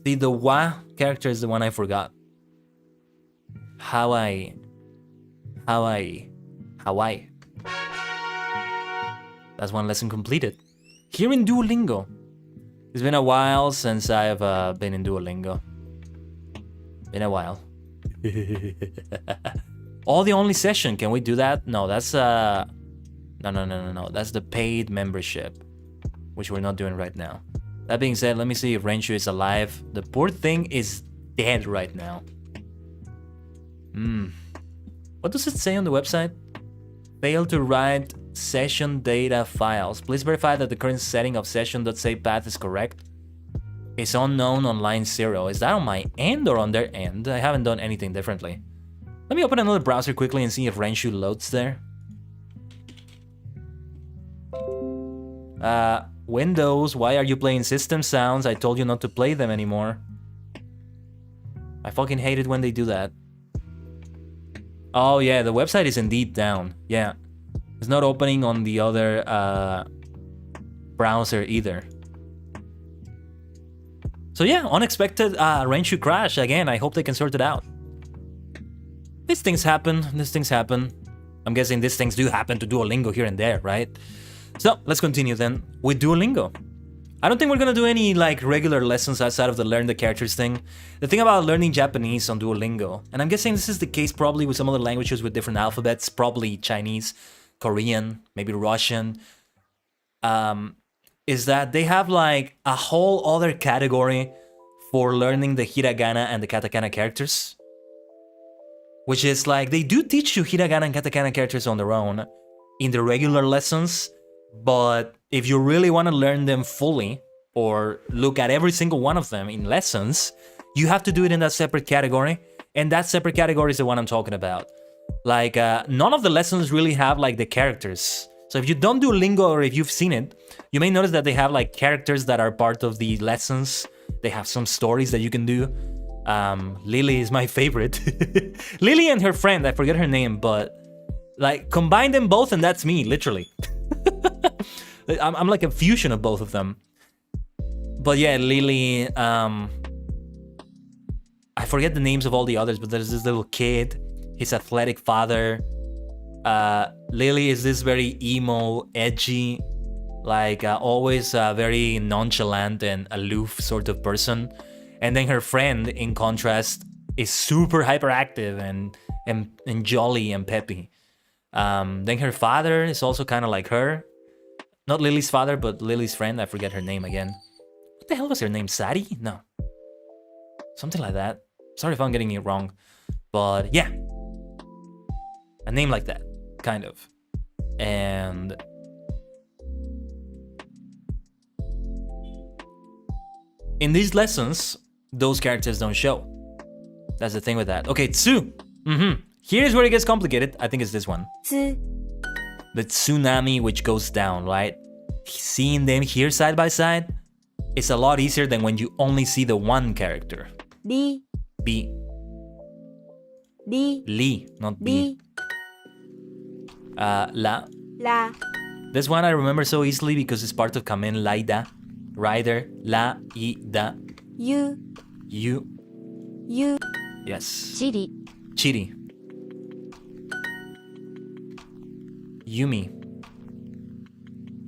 See, the wa character is the one I forgot. Hawaii. Hawaii. Hawaii. That's one lesson completed. Here in Duolingo. It's been a while since I've been in Duolingo. Been a while. Oh, the only session. Can we do that? No, that's no. That's the paid membership, which we're not doing right now. That being said, let me see if Renshu is alive. The poor thing is dead right now. What does it say on the website? Failed to write session data files. Please verify that the current setting of session.save path is correct. It's unknown on line 0. Is that on my end or on their end? I haven't done anything differently. Let me open another browser quickly and see if Renshu loads there. Windows, why are you playing system sounds? I told you not to play them anymore. I fucking hate it when they do that. Oh yeah, the website is indeed down. Yeah. It's not opening on the other browser either. So yeah, unexpected Renshu crash. Again, I hope they can sort it out. These things happen. I'm guessing these things do happen to Duolingo here and there, right? So let's continue then with Duolingo. I don't think we're gonna do any like regular lessons outside of the learn the characters thing. The thing about learning Japanese on Duolingo, and I'm guessing this is the case probably with some other languages with different alphabets, probably Chinese, Korean, maybe Russian, is that they have like a whole other category for learning the hiragana and the katakana characters. Which is like, they do teach you hiragana and katakana characters on their own in the regular lessons, but if you really want to learn them fully, or look at every single one of them in lessons, you have to do it in that separate category, and that separate category is the one I'm talking about. Like, none of the lessons really have like the characters. So if you don't do Duolingo, or if you've seen it, you may notice that they have like characters that are part of the lessons. They have some stories that you can do. Lily is my favorite. Lily and her friend, I forget her name, but like combine them both and that's me, literally. I'm like a fusion of both of them. But yeah, Lily, I forget the names of all the others, but there's this little kid, his athletic father. Lily is this very emo, edgy, like always very nonchalant and aloof sort of person. And then her friend, in contrast, is super hyperactive and jolly and peppy. Then her father is also kind of like her. Not Lily's father, but Lily's friend. I forget her name again. What the hell was her name? Sari? No. Something like that. Sorry if I'm getting it wrong. But yeah. A name like that, kind of. And in these lessons, those characters don't show. That's the thing with that. Okay, tsu. Here's where it gets complicated. I think it's this one. tsu, The tsunami which goes down, right? Seeing them here side by side, it's a lot easier than when you only see the one character. ri, B. ri, Li, not ri, B. La. la, This one I remember so easily because it's part of Kamen Laida. Rider, La, I, Da. yu, You. yu, Yes. チリ、 Chiri. Yumi.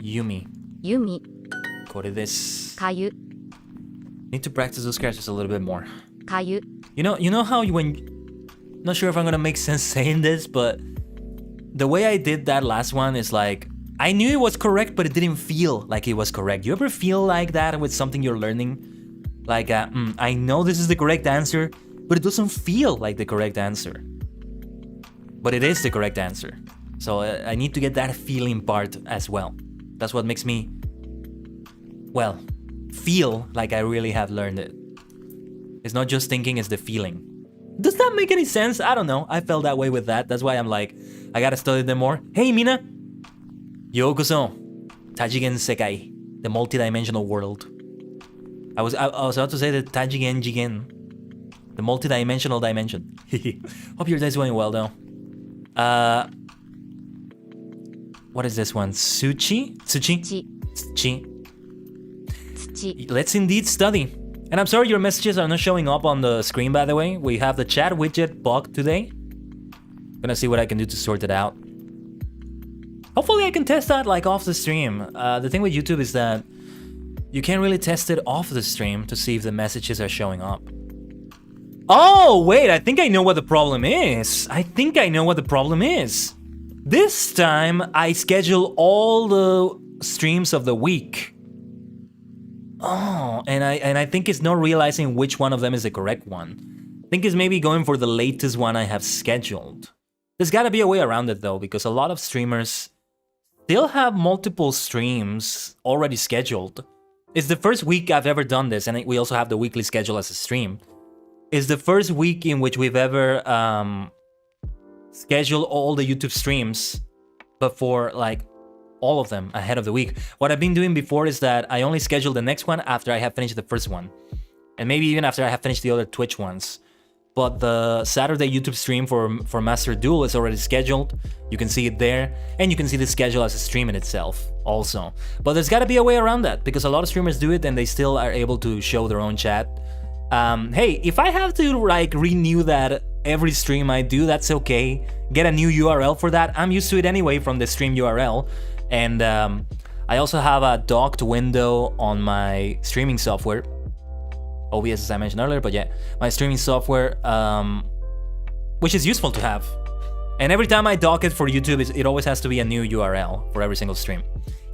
Yumi. ユミ、 Kore desu. かゆ、 Need to practice those characters a little bit more. かゆ、 You know how when... Not sure if I'm gonna make sense saying this, but... The way I did that last one is like... I knew it was correct, but it didn't feel like it was correct. You ever feel like that with something you're learning? Like, I know this is the correct answer, but it doesn't feel like the correct answer. But it is the correct answer. So I need to get that feeling part as well. That's what makes me, well, feel like I really have learned it. It's not just thinking, it's the feeling. Does that make any sense? I don't know. I felt that way with that. That's why I'm like, I gotta study them more. Hey, Mina! Yokoso. Tajigen Sekai. The multidimensional world. I was about to say the Tajigen Jigen. The multidimensional dimension. Hope your day's going well though. What is this one? Tsuchi? Tsuchi? ち、 Tsuchi. 土、 Let's indeed study. And I'm sorry your messages are not showing up on the screen, by the way. We have the chat widget bugged today. Gonna see what I can do to sort it out. Hopefully I can test that like off the stream. The thing with YouTube is that you can't really test it off the stream to see if the messages are showing up. Oh, wait, I think I know what the problem is. This time, I schedule all the streams of the week. Oh, and I think it's not realizing which one of them is the correct one. I think it's maybe going for the latest one I have scheduled. There's gotta be a way around it though, because a lot of streamers still have multiple streams already scheduled. It's the first week I've ever done this, and we also have the weekly schedule as a stream. It's the first week in which we've ever scheduled all the YouTube streams, but for like all of them ahead of the week. What I've been doing before is that I only schedule the next one after I have finished the first one. And maybe even after I have finished the other Twitch ones. But the Saturday YouTube stream for Master Duel is already scheduled. You can see it there. And you can see the schedule as a stream in itself also. But there's gotta be a way around that, because a lot of streamers do it and they still are able to show their own chat. Hey, if I have to like renew that every stream I do, that's okay. Get a new URL for that. I'm used to it anyway from the stream URL. And I also have a docked window on my streaming software. OBS, as I mentioned earlier, but yeah, my streaming software, which is useful to have. And every time I dock it for YouTube, it always has to be a new URL for every single stream.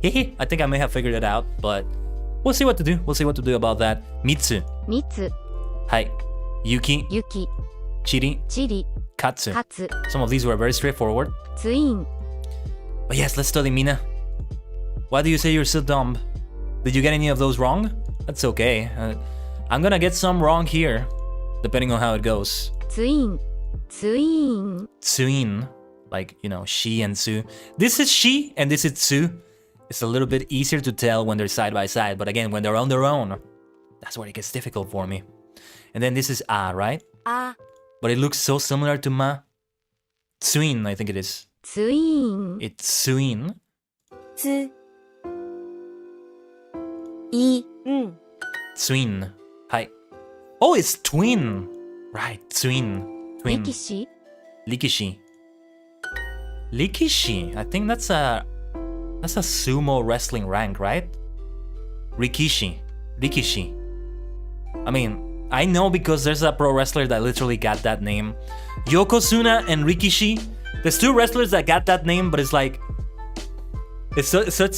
Hehe, I think I may have figured it out, but we'll see what to do. We'll see what to do about that. Mitsu. みつ、 Hi. Yuki. ゆき、 Chiri. ちり、 Katsu. かつ、 Some of these were very straightforward. ツイン、 But yes, let's study Mina. Why do you say you're so dumb? Did you get any of those wrong? That's okay. I'm gonna get some wrong here, depending on how it goes. ツイン、ツイン、 Tsuin, like, you know, she and Tsu. This is she and this is Tsu. It's a little bit easier to tell when they're side by side, but again, when they're on their own, that's where it gets difficult for me. And then this is A, right? あ、 But it looks so similar to Ma. Tsuin, I think it is. ツイン、 It's Tsuin. つ、い、うん、 Tsuin. Hi. Oh, it's twin. Right, Tsuin. 力 Twin. 士、 Likishi. Likishi. I think that's a sumo wrestling rank, right? Rikishi. Rikishi. I mean, I know because there's a pro wrestler that literally got that name. Yokozuna and Rikishi. There's two wrestlers that got that name, but it's like it's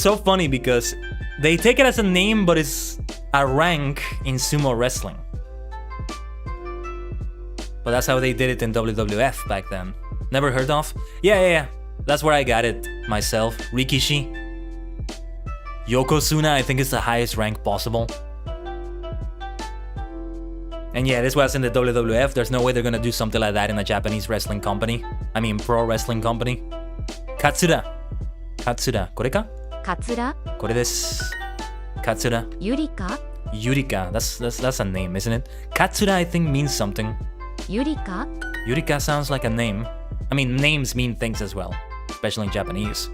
so funny because they take it as a name, but it's a rank in sumo wrestling. But that's how they did it in WWF back then. Never heard of? Yeah. That's where I got it myself. Rikishi. Yokozuna, I think, is the highest rank possible. And yeah, this was in the WWF. There's no way they're gonna do something like that in a Japanese wrestling company. I mean, pro wrestling company. Katsura. Katsura. これか? かつら、これです. Katsura. ゆりか、 Yurika. That's a name, isn't it? Katsura, I think, means something. ゆりか、 Yurika sounds like a name. I mean, names mean things as well, especially in Japanese.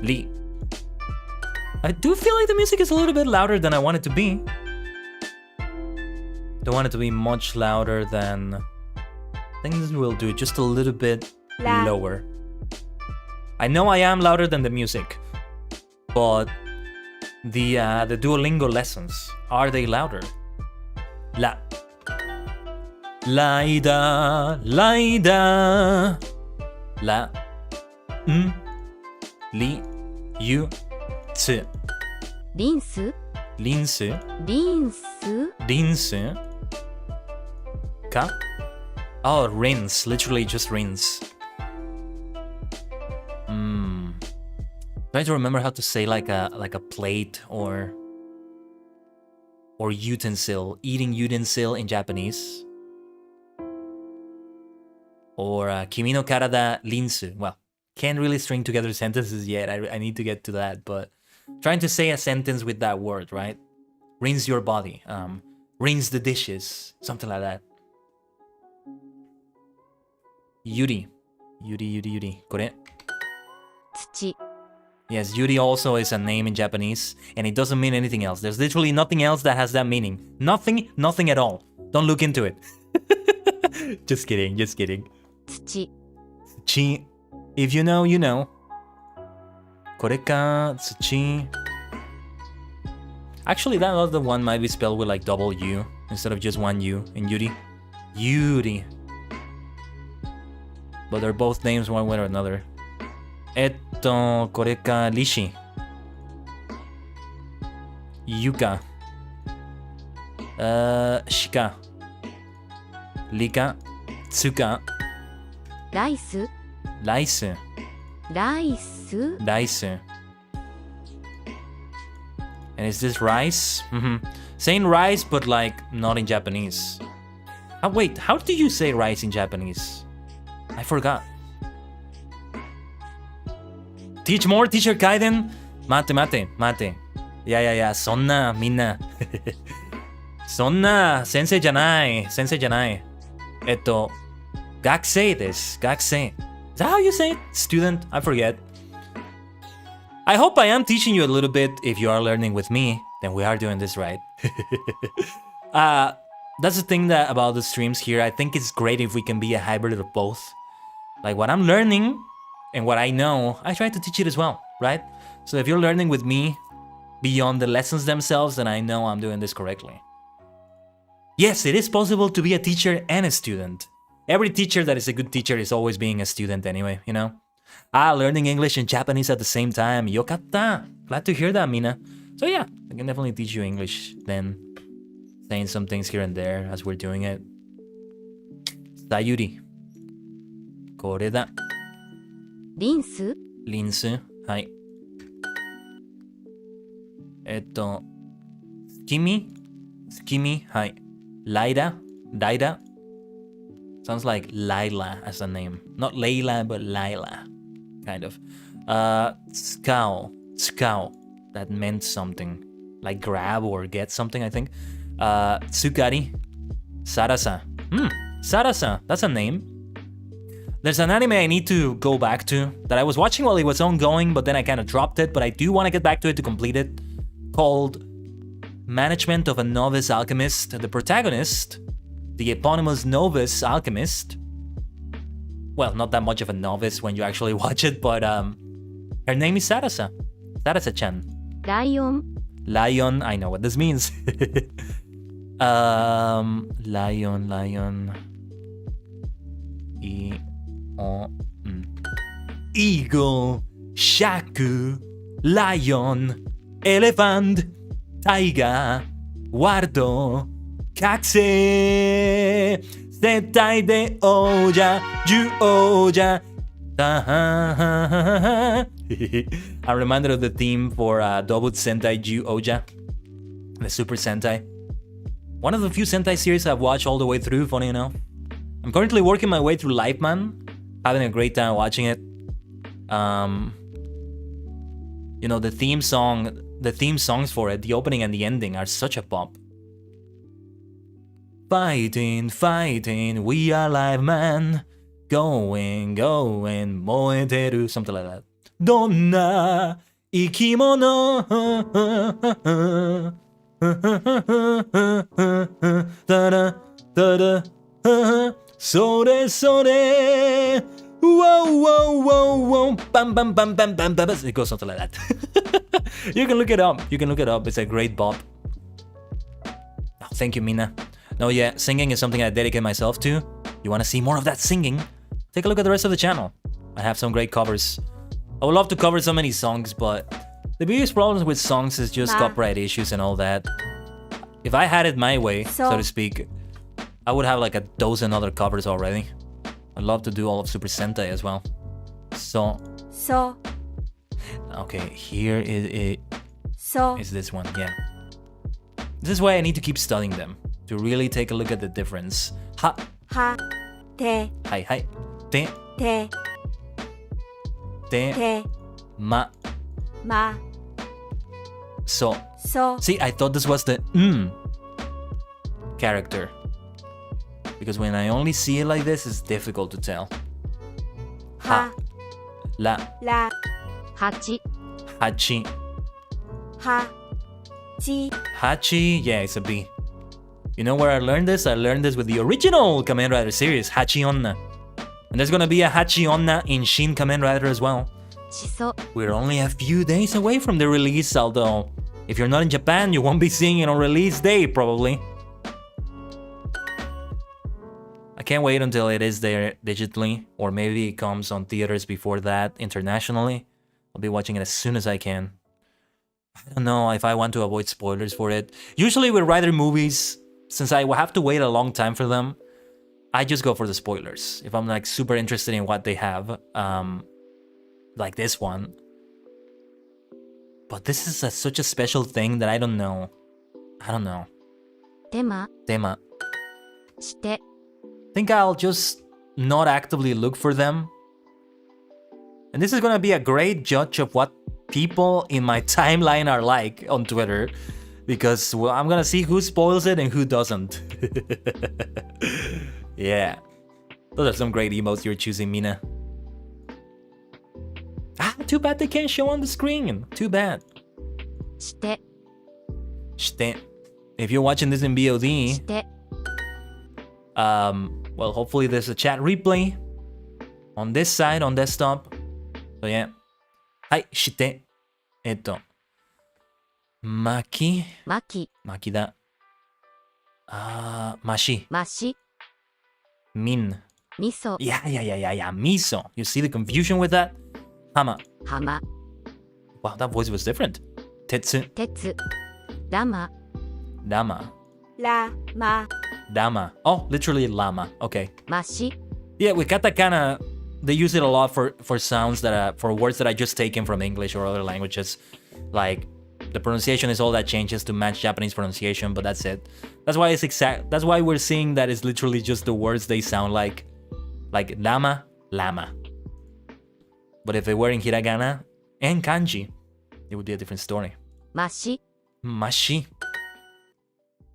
Lee. I do feel like the music is a little bit louder than I want it to be. Don't want it to be much louder than... I think this will do just a little bit lower. I know I am louder than the music, but the Duolingo lessons, are they louder? La. Laida, laida. La. Li. Yu. Tsu. リンス、 Linsu. リンス、 Rinsu. Ka? Oh, rinse. Literally just rinse. Trying to remember how to say like a plate or utensil. Eating utensil in Japanese. Or kimi no karada rinsu. Well, can't really string together sentences yet. I need to get to that, but trying to say a sentence with that word, right? Rinse your body. Rinse the dishes. Something like that. Yuri. Yuri. これ. 土、 Yes, Yuri also is a name in Japanese, and it doesn't mean anything else. There's literally nothing else that has that meaning. Nothing at all. Don't look into it. Just kidding. 土、 Chi. If you know, you know. これか、土. Actually, that other one might be spelled with like double U instead of just one U in Yuri. Yuri. But they're both names one way or another. これか、リシ。ユカ。シカ。リカ。ツカ。ライス、ライス。ライス、 Rice. And is this rice? Saying rice, but like not in Japanese. Oh, wait, how do you say rice in Japanese? I forgot. Teach more, teacher Kaiden? Mate. Yeah, そんな、みんな。そんな、先生じゃない。学生です。学生。Is that how you say it? Student? I forget. I hope I am teaching you a little bit. If you are learning with me, then we are doing this right. That's the thing that about the streams here. I think it's great if we can be a hybrid of both. Like what I'm learning and what I know, I try to teach it as well, right? So if you're learning with me beyond the lessons themselves, then I know I'm doing this correctly. Yes, it is possible to be a teacher and a student. Every teacher that is a good teacher is always being a student anyway, you know? Learning English and Japanese at the same time. Yokatta. Glad to hear that, Mina. So yeah, I can definitely teach you English then. Saying some things here and there as we're doing it. Sayuri. これだ。リンスリンス。はい。月見はい。ライダ Sounds like Lila as a name. Not Layla, but Lila. Kind of. Tsukao. That meant something. Like grab or get something, I think. Tsukari. Sarasa. Sarasa. That's a name. There's an anime I need to go back to that I was watching while it was ongoing, but then I kind of dropped it. But I do want to get back to it to complete it. Called Management of a Novice Alchemist. The protagonist, the eponymous novice alchemist. Well, not that much of a novice when you actually watch it, but her name is Sarasa. Sarasa-chan. ライオン Lion, I know what this means. Lion. Eagle, shaku, lion, elephant, tiger, wardo, kakse, setai de oja, ju oja. I'm reminded of the theme for Dobut Sentai Ju Oja, the Super Sentai. One of the few Sentai series I've watched all the way through, funny enough. I'm currently working my way through Life Man, having a great time watching it. You know, the theme songs for it, the opening and the ending are such a pop. Fighting, we are Live Man. Going, moeteru, something like that. Donna ikimono. Sore. Whoa. Bam. It goes something like that. You can look it up. It's a great bop. Oh, thank you, Mina. No, yeah, singing is something I dedicate myself to. You want to see more of that singing? Take a look at the rest of the channel. I have some great covers. I would love to cover so many songs, but the biggest problem with songs is just copyright issues and all that. If I had it my way, so to speak, I would have like a dozen other covers already. I'd love to do all of Super Sentai as well. So. Okay, here is it. Is this one, yeah. This is why I need to keep studying them to really take a look at the difference. Ha. Te. Hi. Te. Ma. So. See, I thought this was the character. Because when I only see it like this, it's difficult to tell. Ha. La. Hachi. Hachi. Hachi. Yeah, it's a B. You know where I learned this? I learned this with the original Kamen Rider series, Hachi Onna. And there's gonna be a Hachi Onna in Shin Kamen Rider as well. We're only a few days away from the release, although if you're not in Japan, you won't be seeing it on release day, probably. I can't wait until it is there digitally, or maybe it comes on theaters before that internationally. I'll be watching it as soon as I can. I don't know if I want to avoid spoilers for it. Usually with Rider movies, since I will have to wait a long time for them, I just go for the spoilers. If I'm like super interested in what they have, like this one. But this is such a special thing that I don't know. Tema. Think I'll just not actively look for them. And this is gonna be a great judge of what people in my timeline are like on Twitter. Because well, I'm gonna see who spoils it and who doesn't. Yeah. Those are some great emotes you're choosing, Mina. Ah, too bad they can't show on the screen. Too bad. して Shite. If you're watching this in し BOD, て well, hopefully there's a chat replay on this side on desktop. So yeah. はい、して巻きまきだ。マシまし min. みそ Yeah. Miso. You see the confusion with that? Hama. はま Wow, that voice was different. Tetsu. てつらま Dama. らま Dama. Oh, literally llama. Okay. まし Yeah, with katakana, they use it a lot for sounds that for words that I just taken from English or other languages. Like the pronunciation is all that changes to match Japanese pronunciation, but that's it. That's why it's exact. That's why we're seeing that it's literally just the words they sound like llama. But if it were in hiragana and kanji, it would be a different story. まし Mashi.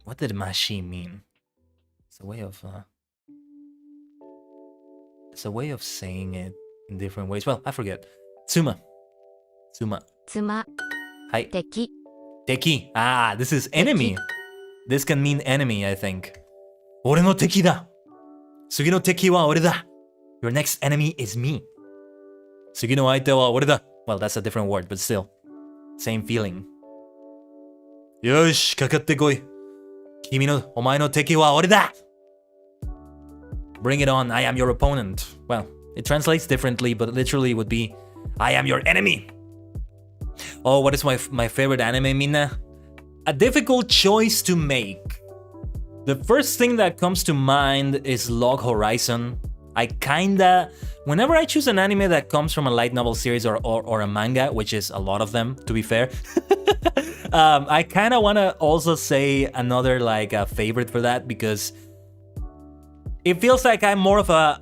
What did mashi mean? It's a way of saying it in different ways. Well, I forget. Tsuma. つま Hi. 敵 Teki. Ah, this is enemy. This can mean enemy, I think. 俺の敵だ。次の敵は俺だ。Your next enemy is me. 次の相手は俺だ。Well, that's a different word, but still. Same feeling. よし、かかってこい。お前の敵は俺だ。Bring it on, I am your opponent. Well, it translates differently, but literally would be, I am your enemy. Oh, what is my favorite anime, Mina? A difficult choice to make. The first thing that comes to mind is Log Horizon. Whenever I choose an anime that comes from a light novel series or a manga, which is a lot of them, to be fair, I kind of want to also say another favorite for that because it feels like I'm more of a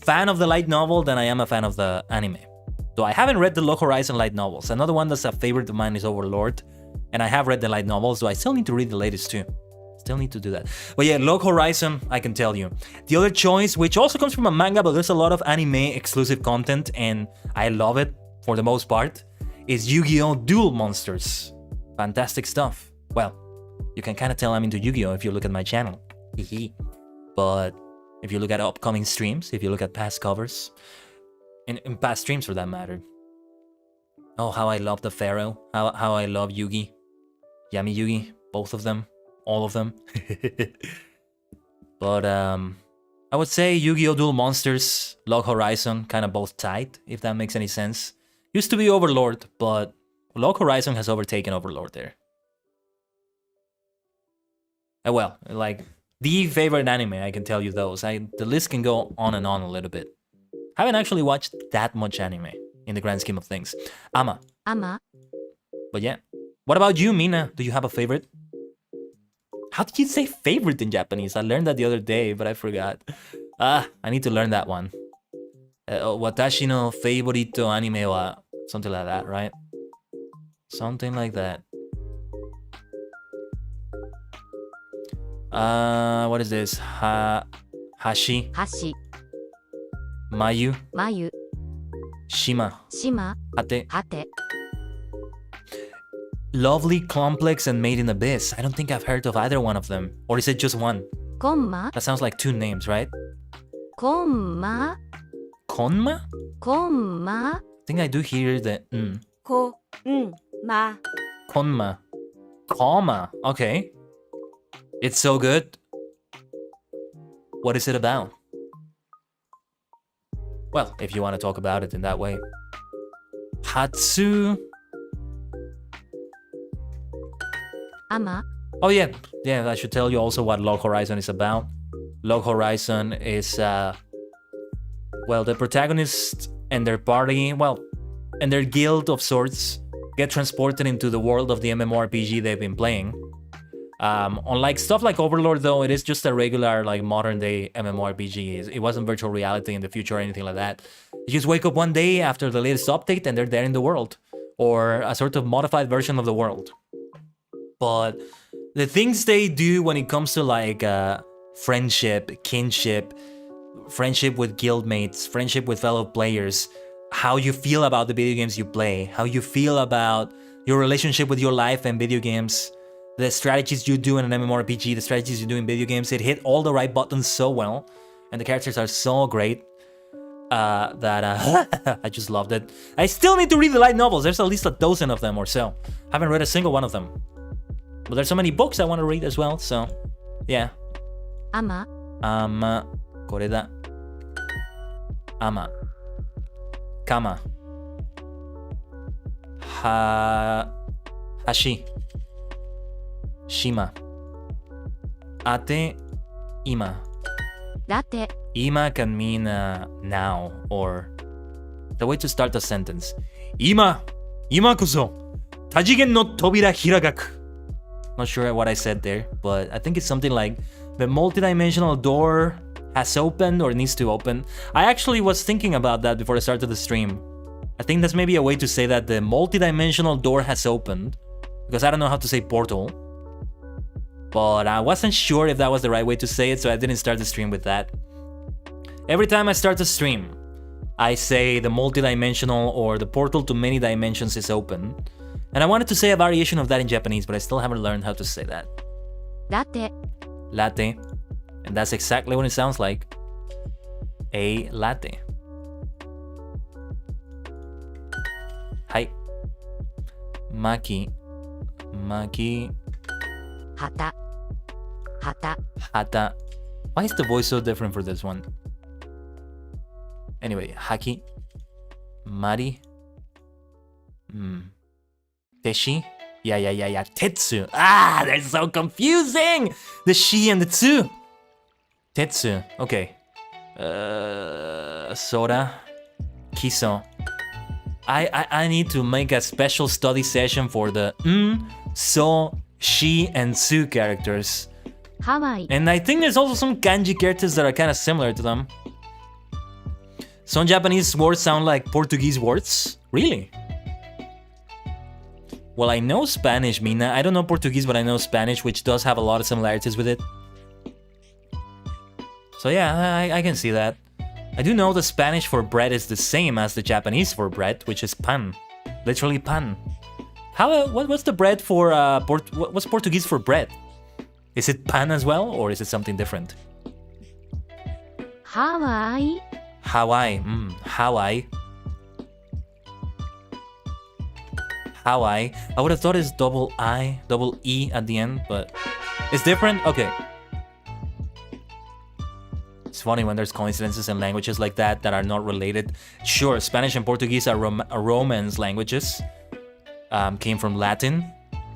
fan of the light novel than I am a fan of the anime. So I haven't read the Log Horizon light novels. Another one that's a favorite of mine is Overlord. And I have read the light novels, so I still need to read the latest too. Still need to do that. But yeah, Log Horizon, I can tell you. The other choice, which also comes from a manga, but there's a lot of anime exclusive content, and I love it for the most part, is Yu-Gi-Oh! Duel Monsters. Fantastic stuff. Well, you can kind of tell I'm into Yu-Gi-Oh! If you look at my channel. But if you look at upcoming streams, if you look at past covers, in past streams for that matter. Oh, how I love the Pharaoh. How I love Yugi. Yami Yugi. Both of them. All of them. But I would say Yu-Gi-Oh! Duel Monsters, Log Horizon, kind of both tied, if that makes any sense. Used to be Overlord, but Log Horizon has overtaken Overlord there. Well, like, the favorite anime, I can tell you those. The list can go on and on a little bit. Haven't actually watched that much anime in the grand scheme of things. Ama. Ama. But yeah. What about you, Mina? Do you have a favorite? How did you say favorite in Japanese? I learned that the other day, but I forgot. I need to learn that one. Watashi no favorito anime wa something like that, right? Something like that. What is this? Hashi. 橋 Mayu. 眉 Shima. 島 Hate. 果て Lovely, complex, and made in abyss. I don't think I've heard of either one of them. Or is it just one? コンマ That sounds like two names, right? コンマ Konma? コンマ I think I do hear the こんま Konma. Koma. Okay. It's so good. What is it about? Well, if you want to talk about it in that way. Hatsu. アマ Oh yeah, I should tell you also what Log Horizon is about. Log Horizon is, the protagonist and their party, and their guild of sorts get transported into the world of the MMORPG they've been playing. Unlike stuff like Overlord, though, it is just a regular, like, modern-day MMORPG. It wasn't virtual reality in the future or anything like that. You just wake up one day after the latest update and they're there in the world. Or a sort of modified version of the world. But the things they do when it comes to, like, friendship, kinship, friendship with guildmates, friendship with fellow players, how you feel about the video games you play, how you feel about your relationship with your life and video games, the strategies you do in an MMORPG, the strategies you do in video games, it hit all the right buttons so well, and the characters are so great that I just loved it. I still need to read the light novels. There's at least a dozen of them or so. Haven't read a single one of them. But there's so many books I want to read as well, so yeah. Ama. これだ。Ama. Kama. Hashi. Shima. Ate. Ima. Date. Ima can mean now, or the way to start a sentence. Ima koso tajigen no tobira hiragaku. Not sure what I said there, but I think it's something like the multidimensional door has opened or needs to open. I actually was thinking about that before I started the stream. I think that's maybe a way to say that the multidimensional door has opened, because I don't know how to say portal. But I wasn't sure if that was the right way to say it, so I didn't start the stream with that. Every time I start the stream, I say the multidimensional or the portal to many dimensions is open. And I wanted to say a variation of that in Japanese, but I still haven't learned how to say that. Date. Latte. And that's exactly what it sounds like. A latte. Hai. Maki. Hata. Hata. Why is the voice so different for this one? Anyway, haki. Mari. Teshi? Yeah. Tetsu. Ah, they're so confusing! The shi and the tsu. Tetsu. Okay. Sora. Kiso. I need to make a special study session for the so, shi, and tsu characters. Hawaii. And I think there's also some kanji characters that are kind of similar to them. Some Japanese words sound like Portuguese words? Really? Well, I know Spanish, Mina. I don't know Portuguese, but I know Spanish, which does have a lot of similarities with it. So yeah, I can see that. I do know the Spanish for bread is the same as the Japanese for bread, which is pan. Literally pan. What's the bread for, what's Portuguese for bread? Is it pan as well, or is it something different? Hawaii. Hawaii. Hawaii. Hawaii. I would have thought it's double E at the end, but it's different? Okay. It's funny when there's coincidences in languages like that are not related. Sure, Spanish and Portuguese are Romance languages. Came from Latin.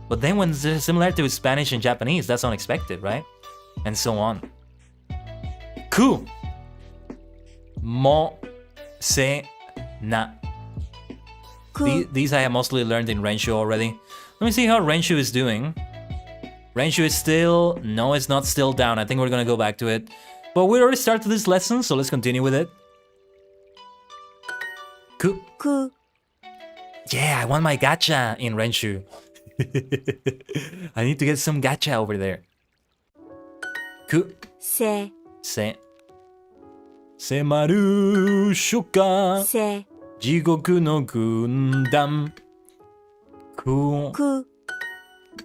But then when there's a similarity with Spanish and Japanese, that's unexpected, right? And so on. Ku. Mo. Se. Na. These I have mostly learned in Renshu already. Let me see how Renshu is doing. Renshu is still... No, it's not still down. I think we're gonna go back to it. But we already started this lesson, so let's continue with it. Ku. Yeah, I want my gacha in Renshu. I need to get some gacha over there. Ku. Se. Semaru shuka. Se. Jigoku no gundam. Ku.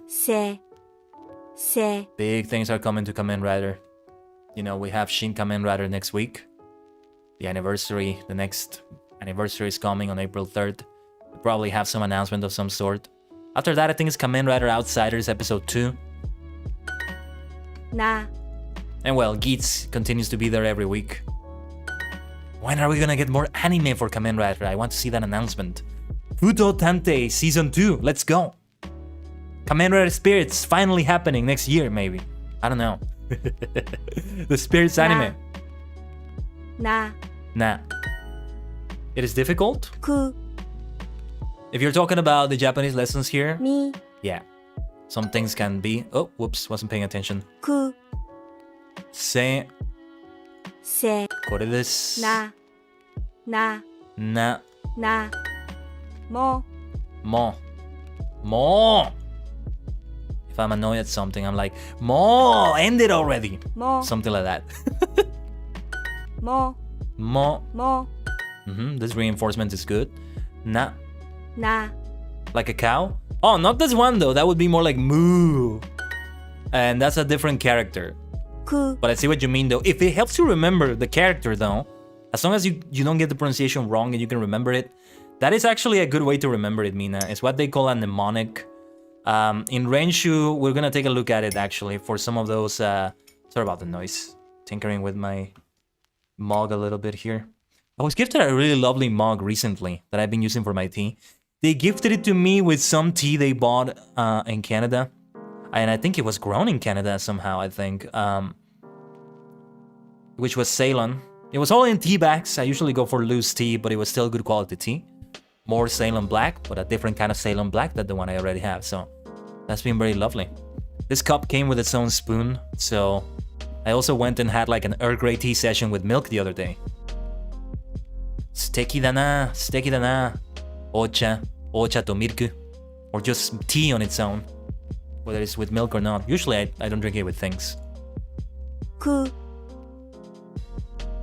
Se. Big things are coming to Kamen Rider. You know, we have Shin Kamen Rider next week. The next anniversary is coming on April 3rd. We'll probably have some announcement of some sort. After that, I think it's Kamen Rider Outsiders episode 2. Na. And well, Geats continues to be there every week. When are we gonna get more anime for Kamen Rider? I want to see that announcement. Futo Tante Season 2, let's go! Kamen Rider Spirits finally happening next year, maybe. I don't know. The Spirits anime. Na. It is difficult? Ku. If you're talking about the Japanese lessons here, Mi. yeah. Some things can be... Oh, whoops, wasn't paying attention. く、せ、せ、これです。な、な、な、な、も、も、も。If I'm annoyed at something, I'm like, Mo, end it already. も、 Something like that. も、 Mo. も、 This reinforcement is good. Na. な、 Like a cow? Oh, not this one though. That would be more like moo. And that's a different character. く、 But I see what you mean though. If it helps you remember the character though, as long as you don't get the pronunciation wrong and you can remember it, that is actually a good way to remember it, Mina. It's what they call a mnemonic. In Renshu, we're gonna take a look at it actually for some of those... sorry about the noise. Tinkering with my mug a little bit here. I was gifted a really lovely mug recently that I've been using for my tea. They gifted it to me with some tea they bought in Canada. And I think it was grown in Canada somehow, I think. Which was Ceylon. It was all in tea bags. I usually go for loose tea, but it was still good quality tea. More Ceylon black, but a different kind of Ceylon black than the one I already have. So that's been very lovely. This cup came with its own spoon. So I also went and had like an Earl Grey tea session with milk the other day. 素敵だな, 素敵だな. Ocha to milk, or just tea on its own, whether it's with milk or not. Usually I don't drink it with things. く、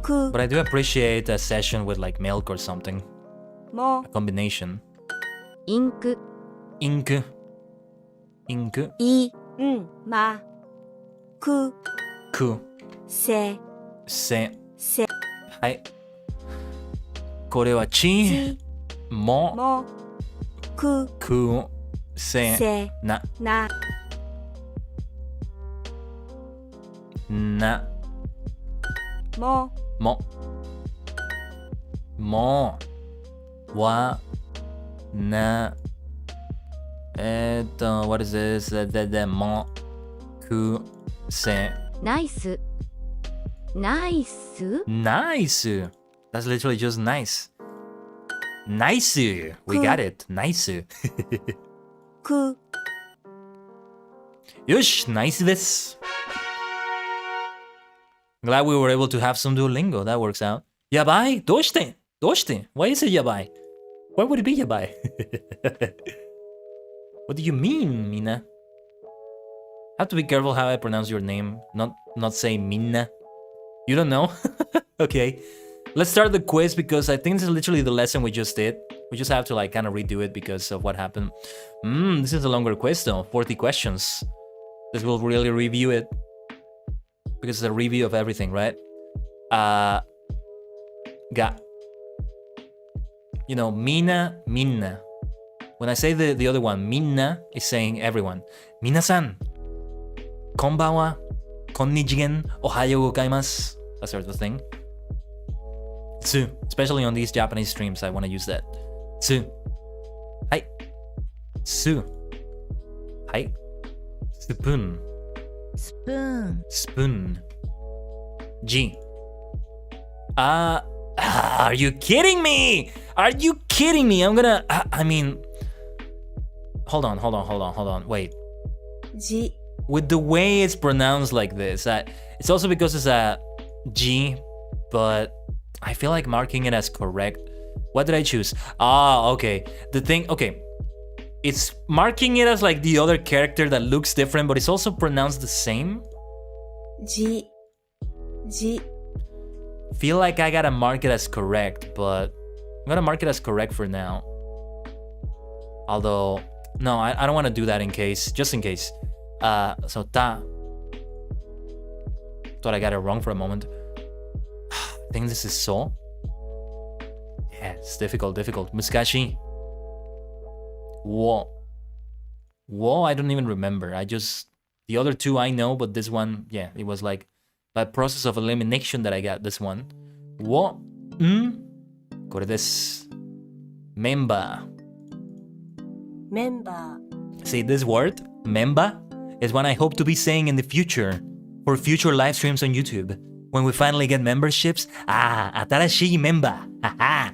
く、 But I do appreciate a session with like milk or something. も、 A combination. インク、 Ink. Ink. い、ん、ま、く、 Ku. せ、 Se. せ、はい。これはち、ち、も、も、く、く、せ、せ、な、な、な、も、も、も、わ、な、what is this? も、く、せ、ナイス、ナイス、 nice. That's literally just nice. Nice. We got it. Nice. く、よし、nice です。Glad we were able to have some Duolingo. That works out. やばい？どうして？どうして？ Why is it やばい？ Why would it be やばい？ What do you mean, Mina? I have to be careful how I pronounce your name. Not say Mina. You don't know? Okay. Let's start the quiz because I think this is literally the lesson we just did. We just have to like kind of redo it because of what happened. This is a longer quiz though. 40 questions. This will really review it. Because it's a review of everything, right? Ga. You know, Mina, Minna. When I say the other one, Minna is saying everyone. Minasan. Konbanwa. Konnichigen. Ohayo gokaimasu. That sort of thing. Tsu. Especially on these Japanese streams, I want to use that. Tsu. Hai. Su. Hai. Spoon. スプーン、 Spoon. G. Are you kidding me? Are you kidding me? I'm gonna... I mean... Hold on. Wait. じ、 With the way it's pronounced like this, it's also because it's a G, but I feel like marking it as correct. What did I choose? Okay. Okay. It's marking it as like the other character that looks different, but it's also pronounced the same. じ、じ、 Feel like I gotta mark it as correct, but I'm gonna mark it as correct for now. Although, no, I don't want to do that just in case. So ta. Thought I got it wrong for a moment. I think this is so. Yeah, it's difficult. Muskashi. Wo. I don't even remember. The other two I know, but this one, yeah, it was like by process of elimination that I got this one. Wo. これです。Member. メンバ See, this word, member, is one I hope to be saying in the future for future live streams on YouTube. When we finally get memberships, 新しいメンバー. Haha.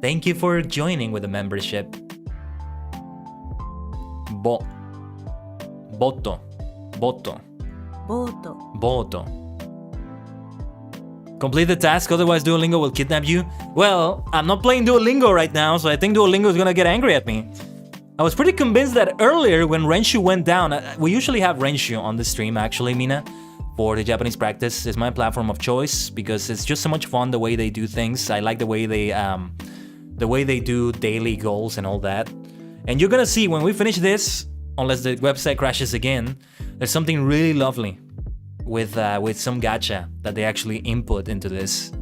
Thank you for joining with the membership. Bo. Boto. Boto. ボート Boto. Complete the task, otherwise Duolingo will kidnap you. Well, I'm not playing Duolingo right now, so I think Duolingo is gonna get angry at me. I was pretty convinced that earlier when Renshu went down, we usually have Renshu on the stream actually, Mina, for the Japanese practice. It's my platform of choice because it's just so much fun the way they do things. I like the way they do daily goals and all that. And you're gonna see when we finish this, unless the website crashes again, there's something really lovely with some gacha that they actually input into this.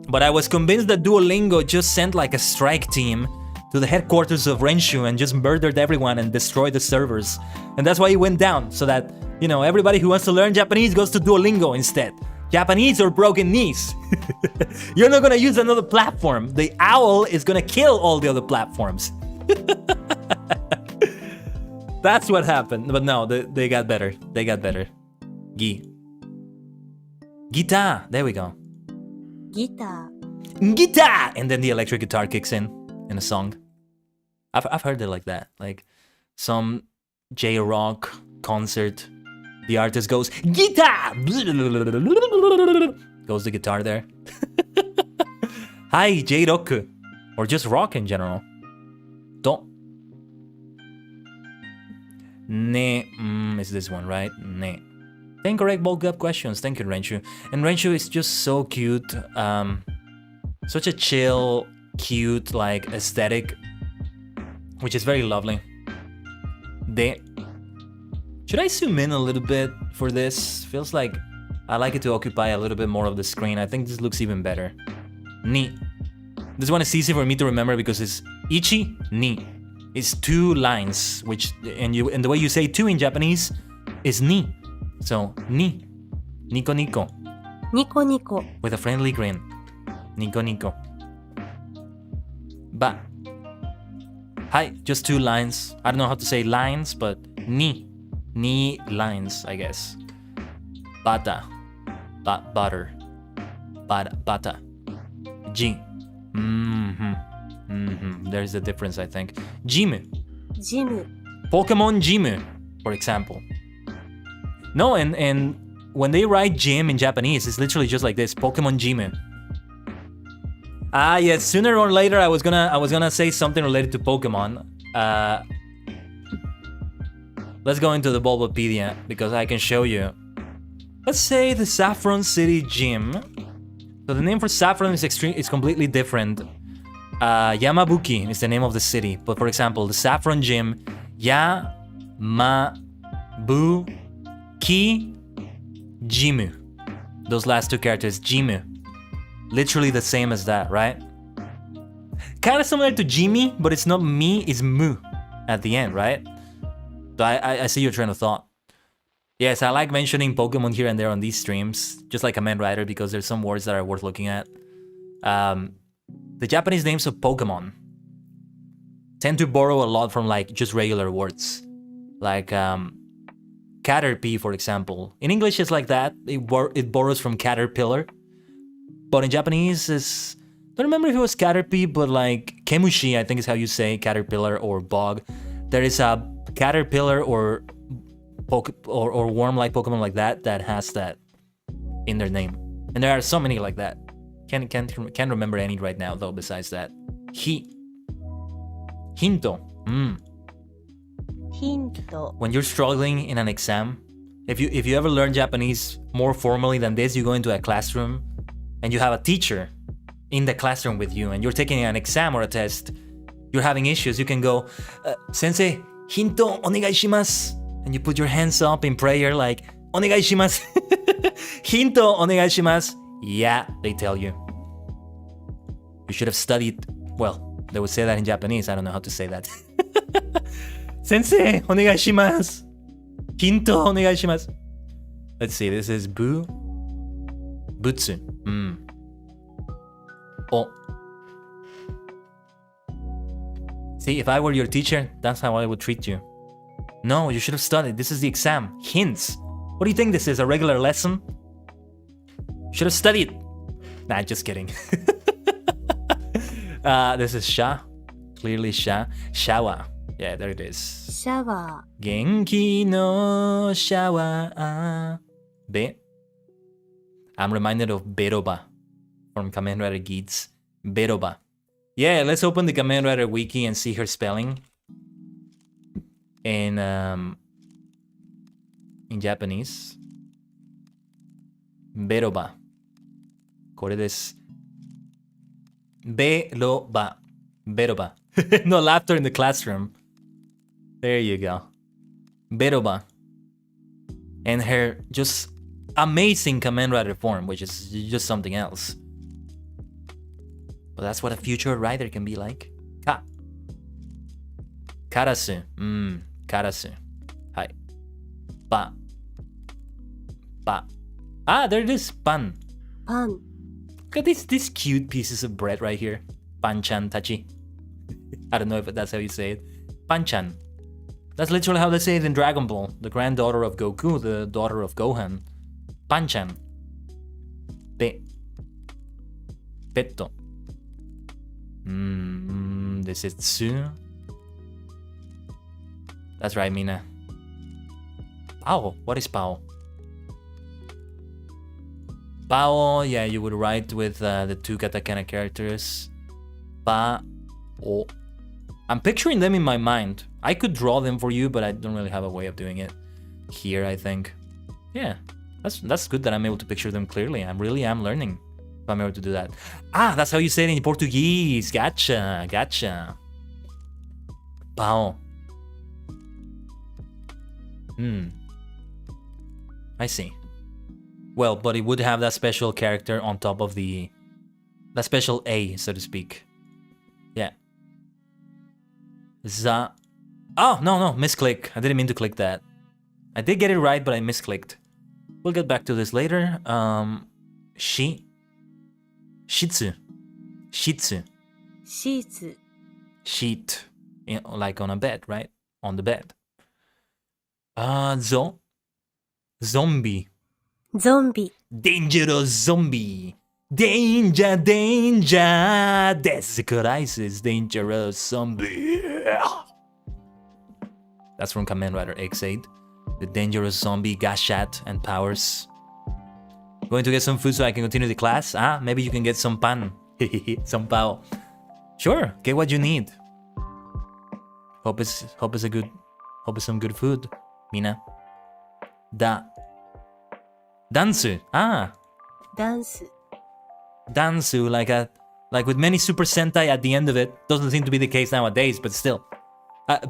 But I was convinced that Duolingo just sent like a strike team to the headquarters of Renshu and just murdered everyone and destroyed the servers. And that's why it went down, so that, you know, everybody who wants to learn Japanese goes to Duolingo instead. Japanese or broken knees. You're not gonna use another platform. The owl is gonna kill all the other platforms. That's what happened. But no, they got better. They got better. Guitar. There we go. ギター Guitar! And then the electric guitar kicks in a song. I've heard it like that. Like some J-rock concert. The artist goes, Guitar! Goes the guitar there. Hi, J-rock. Or just rock in general. Don't. Ne. Is this one, right? Ne. Incorrect bulk up questions. Thank you, Renshu. And Renshu is just so cute. Such a chill, cute, like, aesthetic. Which is very lovely. De. Should I zoom in a little bit for this? Feels like I like it to occupy a little bit more of the screen. I think this looks even better. Ni. This one is easy for me to remember because it's ichi, ni. It's 2 lines, which, and the way you say 2 in Japanese is ni. So, ni. Nico nico. ニコニコ With a friendly grin. Nico nico. Ba. Hi, just 2 lines. I don't know how to say lines, but ni. Ni lines, I guess. Bata. Butter. Bata. Jin. There's a difference, I think. Jimu. ジム Pokemon Jimu, for example. No, and when they write gym in Japanese, it's literally just like this, Pokemon Jimu. Yes, sooner or later I was gonna say something related to Pokemon. Let's go into the Bulbapedia because I can show you. Let's say the Saffron City Gym. So the name for Saffron is completely different. Yamabuki is the name of the city, but for example, the Saffron Gym, Yamabuki Jimu. Those last 2 characters, Jimu. Literally the same as that, right? Kind of similar to Jimmy, but it's not me, it's mu at the end, right? So I see your train of thought. Yes, I like mentioning Pokemon here and there on these streams, just like a man writer, because there's some words that are worth looking at. The Japanese names of Pokemon tend to borrow a lot from like just regular words. Like Caterpie, for example. In English it's like that. It borrows from caterpillar. But in Japanese it's... I don't remember if it was Caterpie, but like Kemushi, I think is how you say caterpillar or bog. There is a caterpillar or worm-like Pokemon like that has that in their name. And there are so many like that. Can't remember any right now though besides that. Hinto. ヒント When you're struggling in an exam, if you ever learn Japanese more formally than this, you go into a classroom and you have a teacher in the classroom with you and you're taking an exam or a test, you're having issues, you can go, Sensei, hinto onegai shimasu. And you put your hands up in prayer like, onegai shimasu. Hinto onegai shimasu. Yeah, they tell you. You should have studied. Well, they would say that in Japanese. I don't know how to say that. Sensei, onegai shimasu. Hinto onegai shimasu. Let's see. This is butsu. Oh. See, if I were your teacher, that's how I would treat you. No, you should have studied. This is the exam. Hints. What do you think this is? A regular lesson? Should have studied. Nah, just kidding. This is sha. Clearly sha. Shawa. Yeah, there it is. シャワ元気のシャワー。Be. I'm reminded of Beroba from Kamen Rider Geats. Beroba. Yeah, let's open the Kamen Rider wiki and see her spelling. In Japanese. Beroba. これです。Beroba. Beroba. No laughter in the classroom. There you go. Beroba. And her just amazing Kamen Rider form, which is just something else. But that's what a future rider can be like. Ka. Karasu. Karasu. Hi. Ba. Ba. Ah, there it is. Pan. ー、パン、 Look at these cute pieces of bread right here. Panchan tachi. I don't know if that's how you say it. Panchan. That's literally how they say it in Dragon Ball. The granddaughter of Goku, the daughter of Gohan. Panchan. Petto. This is Tsu. That's right, Mina. Pao. What is Pao? Pao, yeah, you would write with the two katakana characters. Pa. O. I'm picturing them in my mind. I could draw them for you, but I don't really have a way of doing it here, I think. Yeah, that's good that I'm able to picture them clearly. I really am learning if I'm able to do that. Ah, that's how you say it in Portuguese. Gotcha, gotcha. Pao. I see. Well, but it would have that special character on top of that special A, so to speak. Yeah. Za. Oh, no, misclick. I didn't mean to click that. I did get it right, but I misclicked. We'll get back to this later. Shitsu. Shitsu. シーツ、 Sheet. Like on a bed, right? On the bed. Zombie. ゾンビ、 Dangerous zombie. Danger, danger. Death crisis. Dangerous zombie. That's from Kamen Rider X8. The dangerous zombie got shot and powers. Going to get some food so I can continue the class? Ah, maybe you can get some pan. Some pao. Sure, get what you need. Hope it's some good food, Mina. Dansu. Ah, ダンス、 dansu, like with many Super Sentai at the end of it. Doesn't seem to be the case nowadays, but still.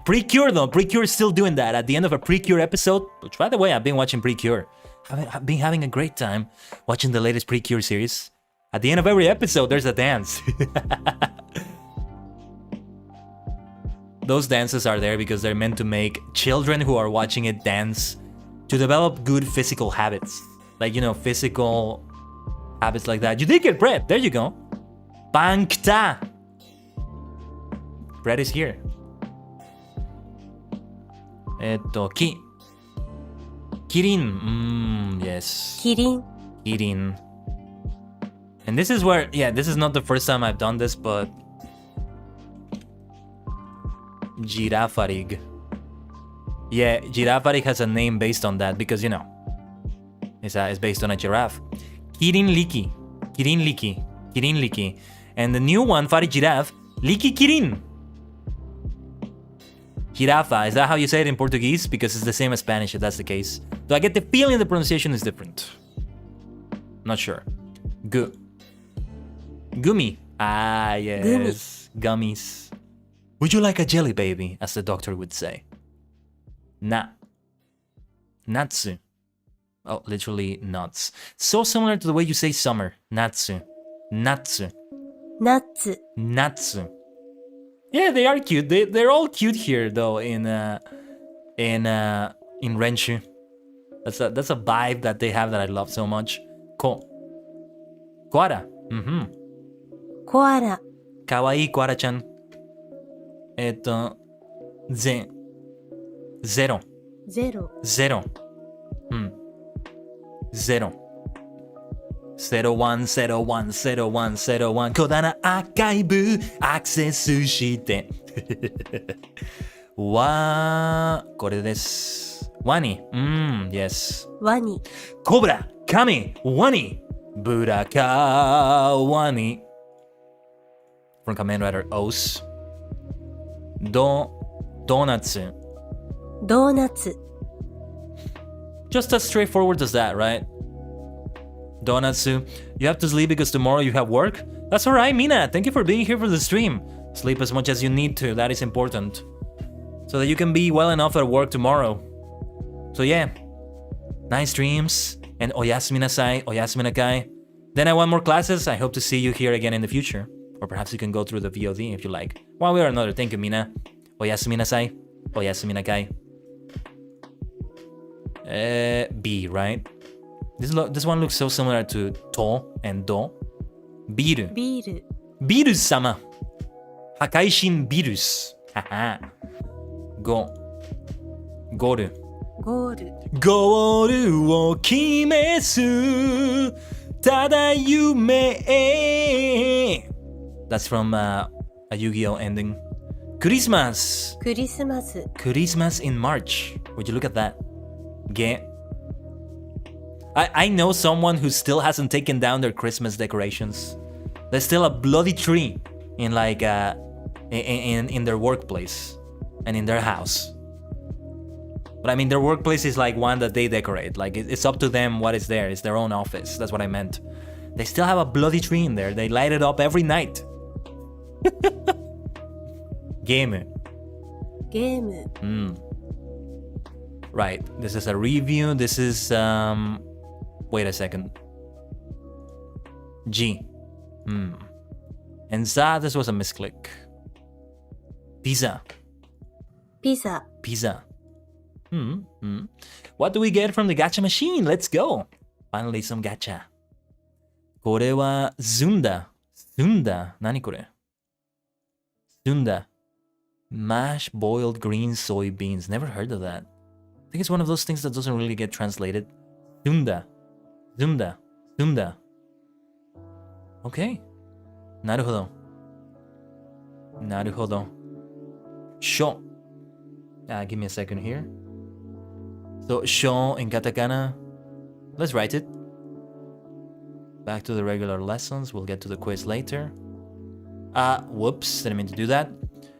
Precure though, Precure is still doing that at the end of a Precure episode. Which, by the way, I've been watching Precure. I've been having a great time watching the latest Precure series. At the end of every episode, there's a dance. Those dances are there because they're meant to make children who are watching it dance to develop good physical habits. Like, physical habits like that. You did get bread. There you go. Bankta. Bread is here. Kirin. Yes. キリン、 Kirin. And this is where, this is not the first time I've done this, but Girafarig. Yeah, Girafarig has a name based on that because, it's based on a giraffe. Kirin Liki. And the new one, Farig Giraffe, Liki Kirin. Jirafa, is that how you say it in Portuguese? Because it's the same as Spanish if that's the case. Though I get the feeling the pronunciation is different. Not sure. Gummy. Ah, yes. Gummies. Would you like a jelly baby, as the doctor would say? Natsu. Oh, literally nuts. So similar to the way you say summer. Natsu. ナッツ、 Natsu. Yeah, they are cute. They're all cute here though in Renshu. That's a vibe that they have that I love so much. Koara. コアラ、 Kawaii Koara-chan. Zero. ゼロ、 Zero. 01010101 小棚アーカイブアクセスしてこれです。ワニ。yes. ワニ。コブラ、カミ、ワニ、ブラカワニ。From Kamen Rider Os. ドーナツ。ドーナツ。 Just as straightforward as that, right? Donatsu, you have to sleep because tomorrow you have work? That's alright, Mina. Thank you for being here for the stream. Sleep as much as you need to. That is important. So that you can be well enough at work tomorrow. So yeah. Nice dreams. And oyasumi nasai, oyasumi nakai. Then I want more classes. I hope to see you here again in the future. Or perhaps you can go through the VOD if you like. One way or another. Thank you, Mina. Oyasumi nasai, oyasumi nakai. B, right? This one looks so similar to to and do. Biru. ビール。ビルス様。破壊神ビルス。はは。ゴール。ゴール。ゴールを決めす。ただ夢。That's from a Yu-Gi-Oh ending. Christmas. クリスマス。 Christmas in March. Would you look at that? I know someone who still hasn't taken down their Christmas decorations. There's still a bloody tree in like in their workplace and in their house. But I mean, their workplace is like one that they decorate. Like it's up to them what is there. It's their own office. That's what I meant. They still have a bloody tree in there. They light it up every night. Game. ゲーム。 Right. This is a review. This is wait a second. G. And za, this was a misclick. Pizza. ピザ。 Pizza. What do we get from the gacha machine? Let's go. Finally some gacha. これはZunda. Zunda. 何これ? Zunda. Mashed boiled green soybeans. Never heard of that. I think it's one of those things that doesn't really get translated. Zunda. Zunda. Zunda. Okay. なるほど。なるほど。Sho. Give me a second here. So, sho in katakana. Let's write it. Back to the regular lessons. We'll get to the quiz later. Whoops. Didn't mean to do that.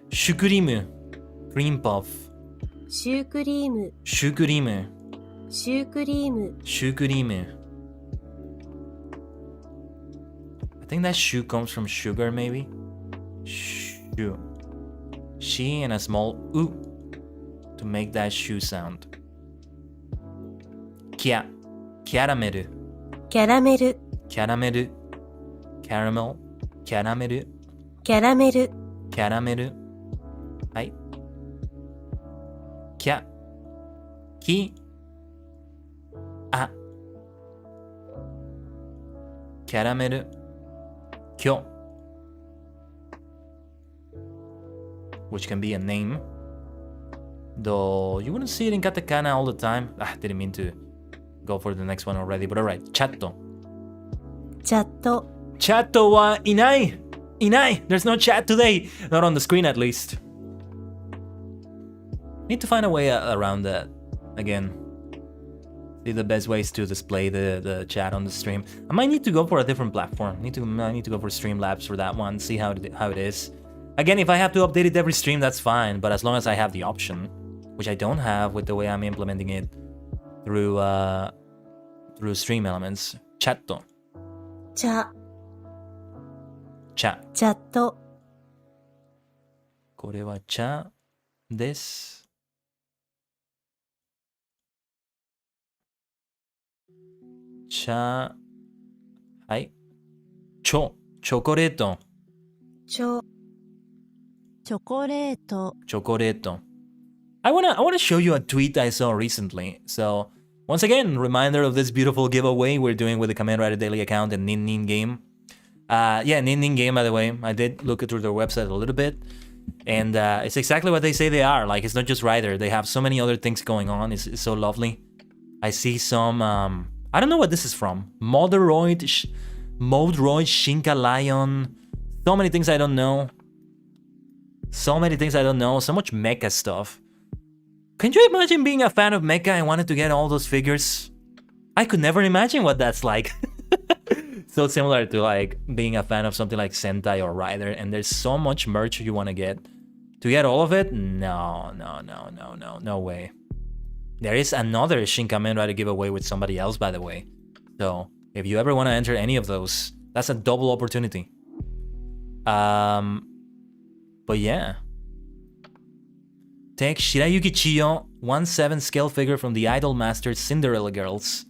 Shukurimu. Cream puff. シュークリーム。 Shukurimu. シュークリーム。 Shukurimu. I think that shu comes from sugar, maybe? Shu. She and a small u to make that shu sound. Kia. Caramel. キャラメル。 Caramel. Caramel. Caramel. キャラメル。 Caramel. はい。キャ。き。あ。キャラメル。きょ。Which can be a name. Though you wouldn't see it in katakana all the time. Didn't mean to go for the next one already, but alright. チャット。チャット。チャットはいない。いない。There's no chat today. Not on the screen at least. Need to find a way around that again. See the best ways to display the chat on the stream. I might need to go for a different platform. I need to go for Streamlabs for that one. See how it is. Again, if I have to update it every stream, that's fine. But as long as I have the option, which I don't have with the way I'm implementing it through Stream Elements. Chatto. チャ。 Chat. チャット。これは茶です。茶。はい。チョコレート。チョ。チョコレート。チョコレート。I wanna show you a tweet I saw recently. So, once again, reminder of this beautiful giveaway we're doing with the Kamen Rider Daily account and Nin Nin Game. Nin Nin Game, by the way. I did look through their website a little bit. And it's exactly what they say they are. Like, it's not just Rider. They have so many other things going on. It's so lovely. I see some... I don't know what this is from. Modroid, Shinka Lion. So many things I don't know. So many things I don't know. So much mecha stuff. Can you imagine being a fan of mecha and wanted to get all those figures? I could never imagine what that's like. So similar to like being a fan of something like Sentai or Rider, and there's so much merch you want to get. To get all of it? No way. There is another Shin Kamen Rider giveaway with somebody else, by the way. So if you ever want to enter any of those, that's a double opportunity. But yeah. Take Shirayuki Chiyo, 1/7 scale figure from the Idol Masters Cinderella Girls.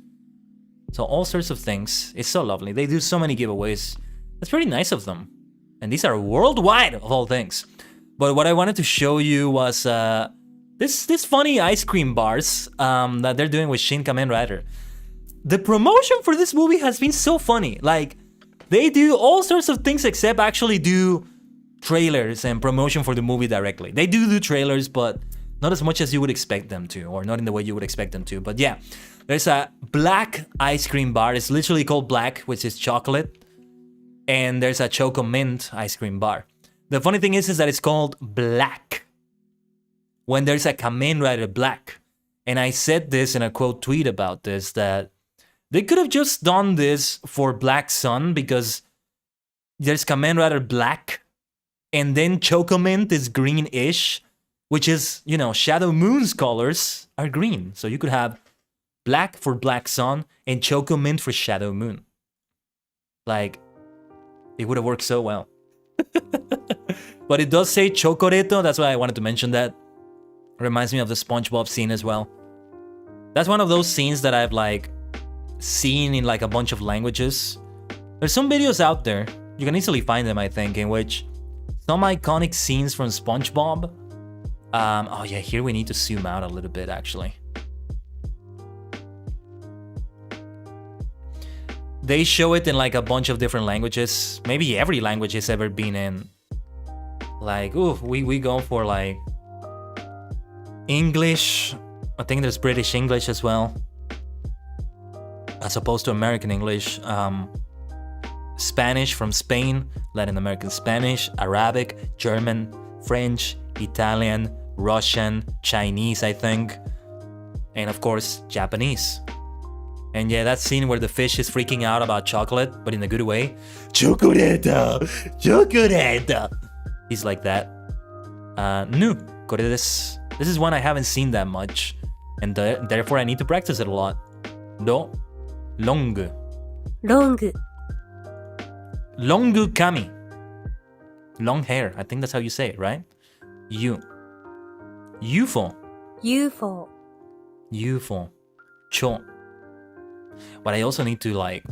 So all sorts of things. It's so lovely. They do so many giveaways. That's pretty nice of them. And these are worldwide, of all things. But what I wanted to show you was this funny ice cream bars that they're doing with Shin Kamen Rider. The promotion for this movie has been so funny. Like, they do all sorts of things except actually do trailers and promotion for the movie directly. They do trailers, but not as much as you would expect them to, or not in the way you would expect them to. But yeah, there's a black ice cream bar. It's literally called black, which is chocolate. And there's a Choco Mint ice cream bar. The funny thing is that it's called black when there's a Kamen Rider black. And I said this in a quote tweet about this, that they could have just done this for Black Sun because there's Kamen Rider black and then Choco Mint is greenish, which is, you know, Shadow Moon's colors are green. So you could have black for Black Sun and Choco Mint for Shadow Moon. Like, it would have worked so well. But it does say Chocoreto, that's why I wanted to mention that. Reminds me of the SpongeBob scene as well. That's one of those scenes that I've like seen in like a bunch of languages. There's some videos out there, you can easily find them I think, in which some iconic scenes from SpongeBob. Oh yeah, here we need to zoom out a little bit actually. They show it in like a bunch of different languages. Maybe every language it's ever been in. Like, ooh, we go for like English. I think there's British English as well, as opposed to American English. Spanish from Spain, Latin American Spanish, Arabic, German, French, Italian, Russian, Chinese, I think. And of course, Japanese. And yeah, that scene where the fish is freaking out about chocolate, but in a good way. Chocolate! Chocolate! He's like that. Nu, kore desu. This is one I haven't seen that much, and therefore I need to practice it a lot. Do, long. Long. Longu kami. Long hair. I think that's how you say it, right? You. UFO. UFO. UFO. Cho. What I also need to like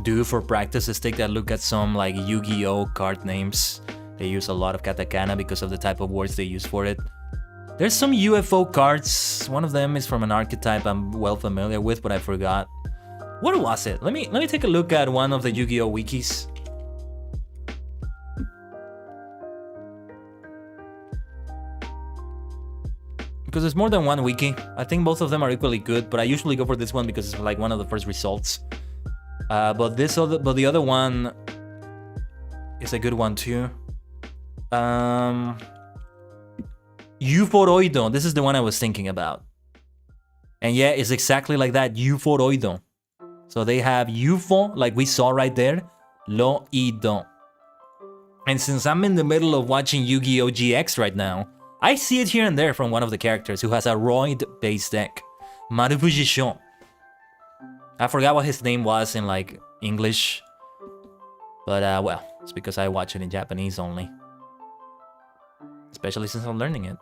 do for practice is take that look at some like Yu-Gi-Oh card names. They use a lot of katakana because of the type of words they use for it. There's some UFO cards. One of them is from an archetype I'm well familiar with, but I forgot. What was it? Let me take a look at one of the Yu-Gi-Oh wikis. Because there's more than one wiki. I think both of them are equally good, but I usually go for this one because it's like one of the first results. But the other one is a good one too. Euporoido. This is the one I was thinking about. And yeah, it's exactly like that. Euporoido. So they have UFO, like we saw right there. Loido. And since I'm in the middle of watching Yu-Gi-Oh! GX right now, I see it here and there from one of the characters who has a Roid-based deck. Marufuji Shon. I forgot what his name was in like English. But well, it's because I watch it in Japanese only. Especially since I'm learning it.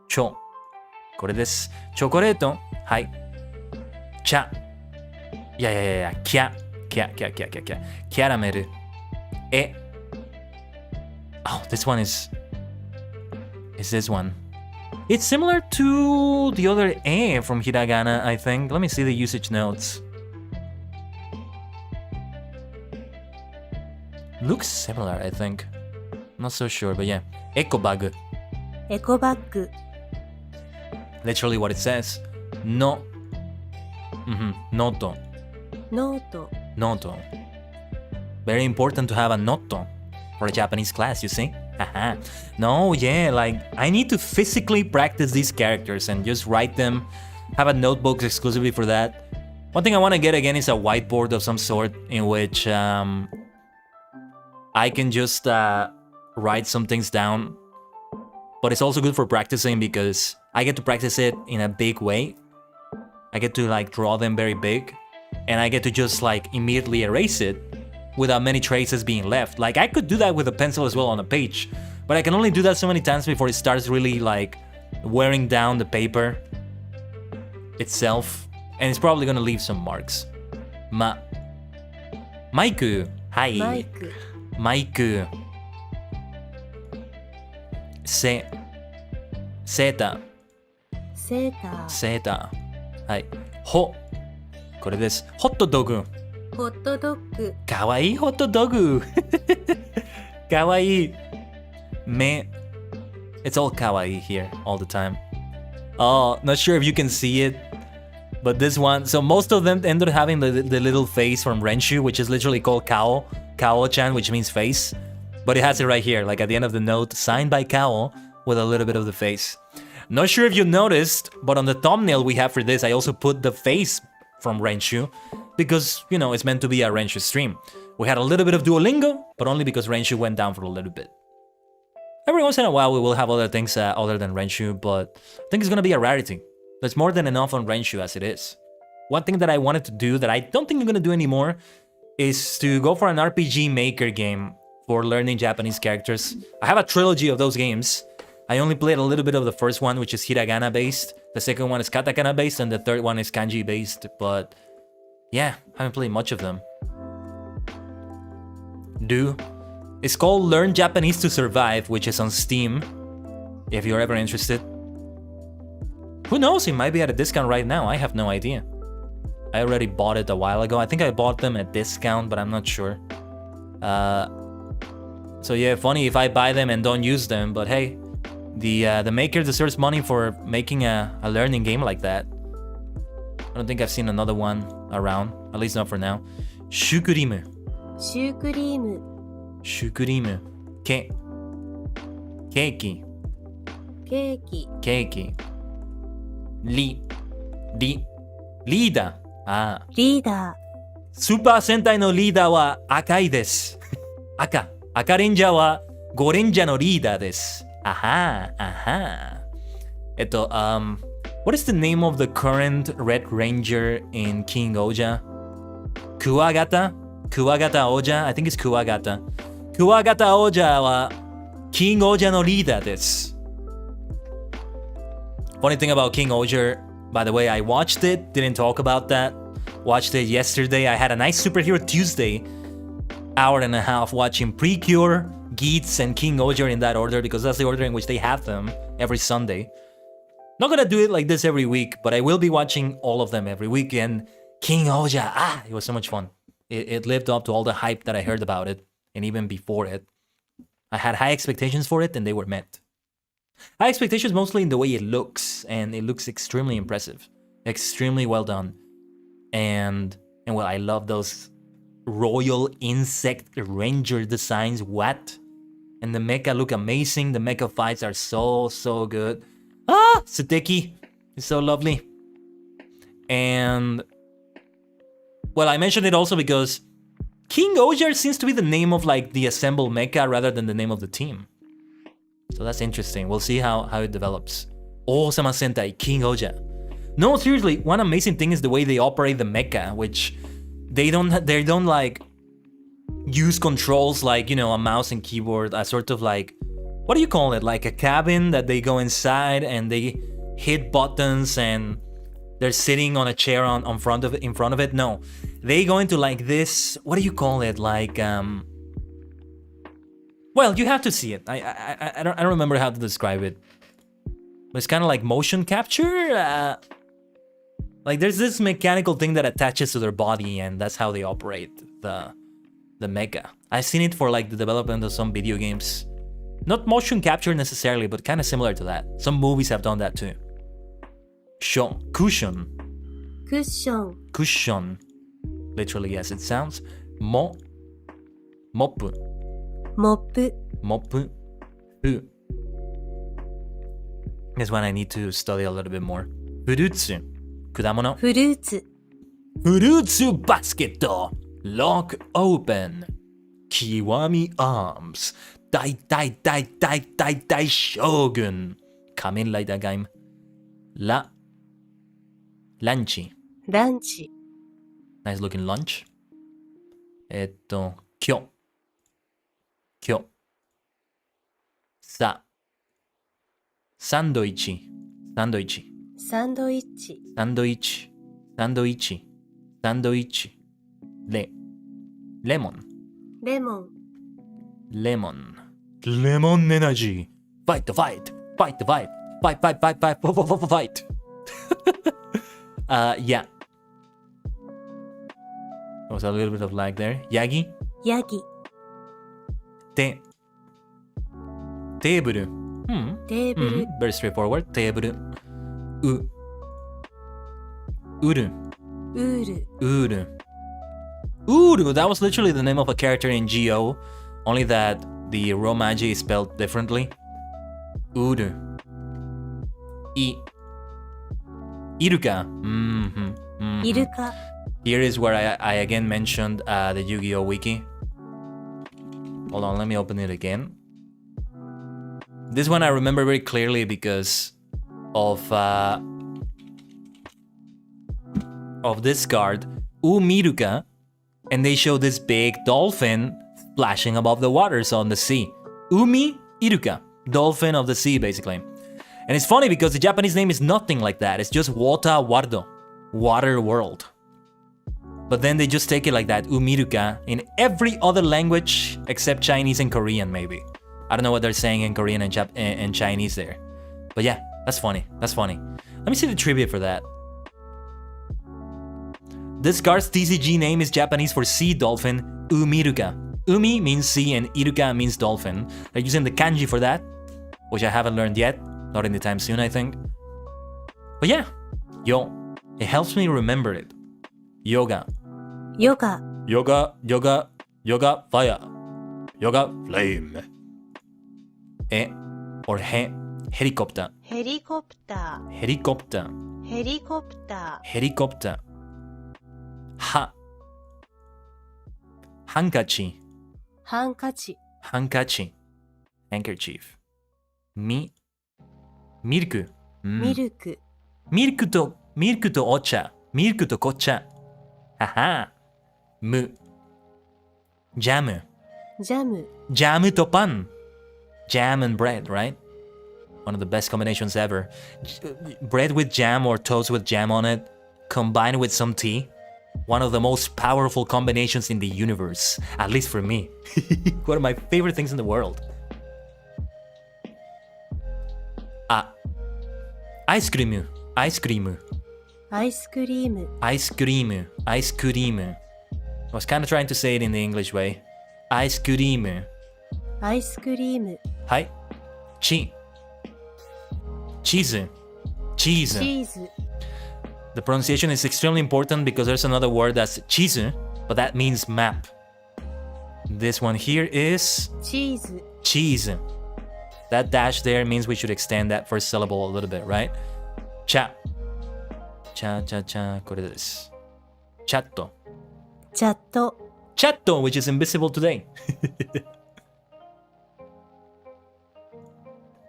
Cho. Kore desu. Chocoreto. Hai. Cha. Yeah. Kya. Caramel. E. Oh, this one is this one. It's similar to the other E from Hiragana, I think. Let me see the usage notes. Looks similar, I think. Not so sure, but yeah. Ekobag. Ekobag. Literally what it says. No. Noto. Noto. Noto. Very important to have a noto for a Japanese class, you see? No, yeah, like I need to physically practice these characters and just write them. Have a notebook exclusively for that. One thing I want to get again is a whiteboard of some sort in which I can just write some things down. But it's also good for practicing because I get to practice it in a big way. I get to like draw them very big, and I get to just like immediately erase it without many traces being left. Like I could do that with a pencil as well on a page, but I can only do that so many times before it starts really like wearing down the paper itself, and it's probably gonna leave some marks. Maiku. Hi. マイク、マイク。セーター。セーター、セーター。はい。これです。ホットドッグ。ホットドッグ、かわいいホットドッグ。かわいい。It's all kawaii here all the time. Oh, not sure if you can see it, but this one, so most of them ended up having the little face from Renshu, which is literally called Kao-chan, which means face. But it has it right here, like at the end of the note, signed by Kao, with a little bit of the face. Not sure if you noticed, but on the thumbnail we have for this, I also put the face from Renshu, because, you know, it's meant to be a Renshu stream. We had a little bit of Duolingo, but only because Renshu went down for a little bit. Every once in a while we will have other things other than Renshu, but I think it's gonna be a rarity. There's more than enough on Renshu as it is. One thing that I wanted to do that I don't think I'm gonna do anymore is to go for an RPG Maker game for learning Japanese characters. I have a trilogy of those games. I only played a little bit of the first one, which is hiragana based. The second one is katakana based, and the third one is kanji based. But yeah, I haven't played much of them. It's called Learn Japanese to Survive, which is on Steam, if you're ever interested. Who knows, it might be at a discount right now, I have no idea. I already bought it a while ago. I think I bought them at discount, but I'm not sure. So yeah, funny if I buy them and don't use them, but hey, the maker deserves money for making a learning game like that. I don't think I've seen another one around, at least not for now. Shukurimu. シュークリーム、シュークリーム。ケーキ。ケーキ、ケーキ。リーダー。ああ。リーダスーパー戦隊のリーダーは赤いです。赤レンジャーは5レンジャーのリーダーです。あはwhat is the name of the current Red Ranger in King Oja? Kuwagata Oja? I think it's Kuwagata. Kuwagata Oja は King Oja のリーダーです。Funny thing about King Oja, by the way, I watched it, didn't talk about that. Watched it yesterday. I had a nice Superhero Tuesday, hour and a half watching Precure, Geats, and King Oja in that order because that's the order in which they have them every Sunday. Not gonna do it like this every week, but I will be watching all of them every weekend. King Oja, it was so much fun. It lived up to all the hype that I heard about it, and even before it. I had high expectations for it, and they were met. High expectations mostly in the way it looks, and it looks extremely impressive. Extremely well done. And well, I love those royal insect ranger designs. What? And the mecha look amazing. The mecha fights are so good. Suteki is so lovely. And well, I mentioned it also because King Oja seems to be the name of like the assembled mecha rather than the name of the team. So that's interesting. We'll see how it develops. Osama Sentai, King Oja. No, seriously, one amazing thing is the way they operate the mecha, which they don't like use controls like, you know, a mouse and keyboard, a sort of like, what do you call it? Like a cabin that they go inside and they hit buttons and they're sitting on a chair in front of it. No, they go into like this, what do you call it? Like, well, you have to see it. I don't remember how to describe it. But it's kind of like motion capture. Like there's this mechanical thing that attaches to their body, and that's how they operate the mecha. I've seen it for like the development of some video games. Not motion capture necessarily, but kind of similar to that. Some movies have done that too. Cushion. クッション、 Cushion. Literally as it sounds. Mop. モップ、 Mop. ふ This one I need to study a little bit more. フルーツ果物フルーツ、フルーツバスケット Lock open 極みアームス大将軍仮面ライダーゲームランチランチ、 Nice looking lunch 今日サンドイッチサンドイッチ、サンドイッチレモンレモン、レモンエナジー Fight the fight Yeah There was a little bit of lag there ヤギヤギ、テーブルテーブル、 Very straightforward テーブルウルウール、Uru, that was literally the name of a character in Geo, only that the Romaji is spelled differently. Uru. Iruka. イルカ、 Here is where I again mentioned the Yu-Gi-Oh! Wiki. Hold on, let me open it again. This one I remember very clearly because of this card, Umiruka, and they show this big dolphin splashing above the waters on the sea. Umi Iruka, dolphin of the sea, basically. And it's funny because the Japanese name is nothing like that. It's just Wata Wardo, water world. But then they just take it like that, Umiruka, in every other language except Chinese and Korean, maybe. I don't know what they're saying in Korean and Chinese there. But yeah, that's funny. That's funny. Let me see the trivia for that. This card's TCG name is Japanese for sea dolphin, Umiruka. Umi means sea and Iruka means dolphin. They're using the kanji for that, which I haven't learned yet. Not anytime soon, I think. But yeah, it helps me remember it. Yoga.ヨガ、 Yoga, fire. Yoga, flame. Or helicopter. ヘリコプタ Helicopter. ー、ヘリコプタ Helicopter. Handkerchief. ー、ハンカチ、 Handkerchief. Milk. ミルク、ミルクとお茶。ミルクと紅茶。はは。ジャム。ジャム、ジャムとパン。Jam and bread, right? One of the best combinations ever. Bread with jam or toast with jam on it, combined with some tea. One of the most powerful combinations in the universe, at least for me. One of my favorite things in the world. Ice cream. アイスクリーム、 Ice cream. I was kind of trying to say it in the English way. Ice cream. アイスクリーム、はい。チーズ。チーズ、 The pronunciation is extremely important because there's another word that's チーズ, but that means map. This one here is チーズ、 cheese. That dash there means we should extend that first syllable a little bit, right? チャ、これです。チャット。チャット、 which is invisible today.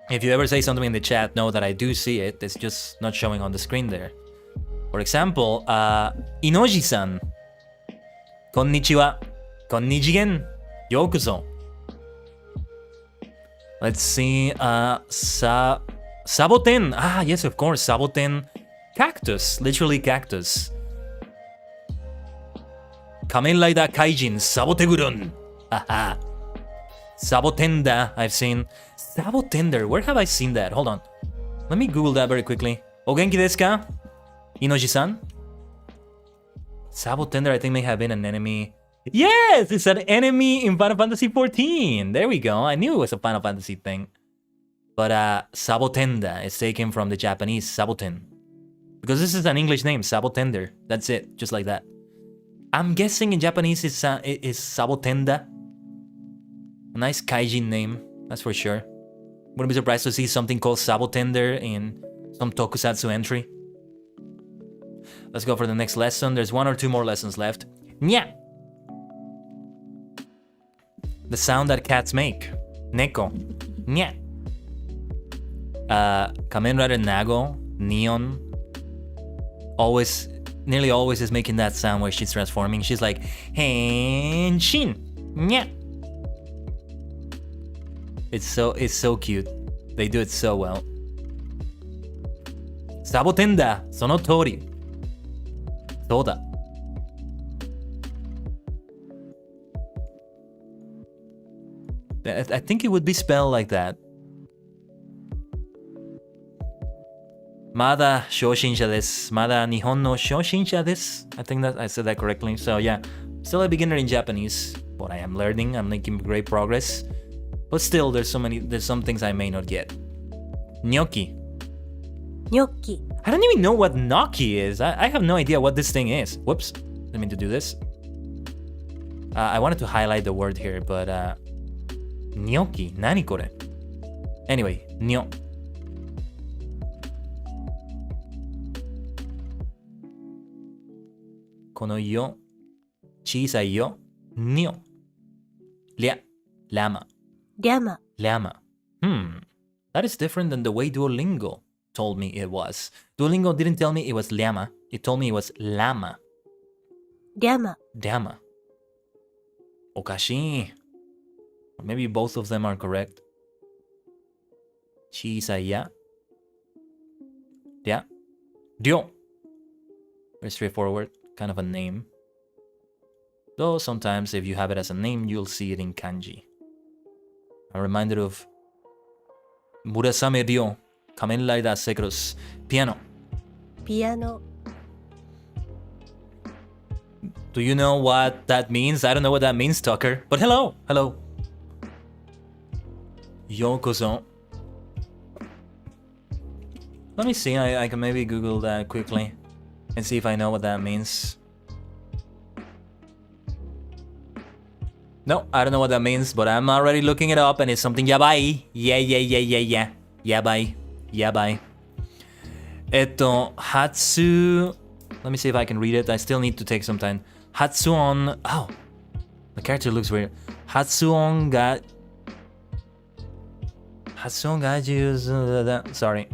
If you ever say something in the chat, know that I do see it. It's just not showing on the screen there. For example, Inoji-san. Konnichiwa. Konに次元. Yokuzo. Let's see. Saboten. Ah, yes, of course. Saboten. Cactus. Literally cactus. Kamen Rider Kaijin. Sabotegurun. Haha. Sabotenda. I've seen. Sabotender. Where have I seen that? Hold on. Let me Google that very quickly. O genki desu ka? Inoji-san? Sabotender, I think, may have been an enemy. Yes! It's an enemy in Final Fantasy XIV. There we go. I knew it was a Final Fantasy thing. But Sabotenda is taken from the Japanese Saboten. Because this is an English name, Sabotender. That's it, just like that. I'm guessing in Japanese it's Sabotenda. A nice kaijin name, that's for sure. Wouldn't be surprised to see something called sabotender in some tokusatsu entry. Let's go for the next lesson. There's 1 or 2 more lessons left. Nya. The sound that cats make. Neko. Nya. Kamen Rider Nago, Neon, nearly always is making that sound where she's transforming. She's like, Henshin. Nya. It's so cute. They do it so well. Sabotenda, sono tori. Soda. I think it would be spelled like that. Mada shoshinsha desu. Mada nihon no shoshinsha desu. I think that I said that correctly. So yeah, still a beginner in Japanese, but I am learning. I'm making great progress. But still, there's some things I may not get. Gnocchi. Gnocchi. I don't even know what gnocchi is. I have no idea what this thing is. Whoops. Didn't mean to do this. I wanted to highlight the word here, but gnocchi. Nani kore? Anyway, nyo. Kono yo. Chisai yo. Nyo. Lia. Lama. Llama. Llama. That is different than the way Duolingo told me it was. Duolingo didn't tell me it was llama. It told me it was llama. Llama. Llama. Okashi. Or maybe both of them are correct. Chisaya. Yeah. Ryo. Very straightforward. Kind of a name. Though sometimes if you have it as a name, you'll see it in kanji. I'm reminded of Murasame Ryo, Kamen Rider Secros, piano. Piano. Do you know what that means? I don't know what that means, Tucker. But hello, hello. Yokoso. Let me see, I can maybe Google that quickly and see if I know what that means. No, I don't know what that means, but I'm already looking it up and it's something yabai. Yeah. Yabai. Hatsu... Let me see if I can read it. I still need to take some time. Hatsuon... Oh, the character looks weird. Hatsuon ga... Hatsuon gaju... Sorry.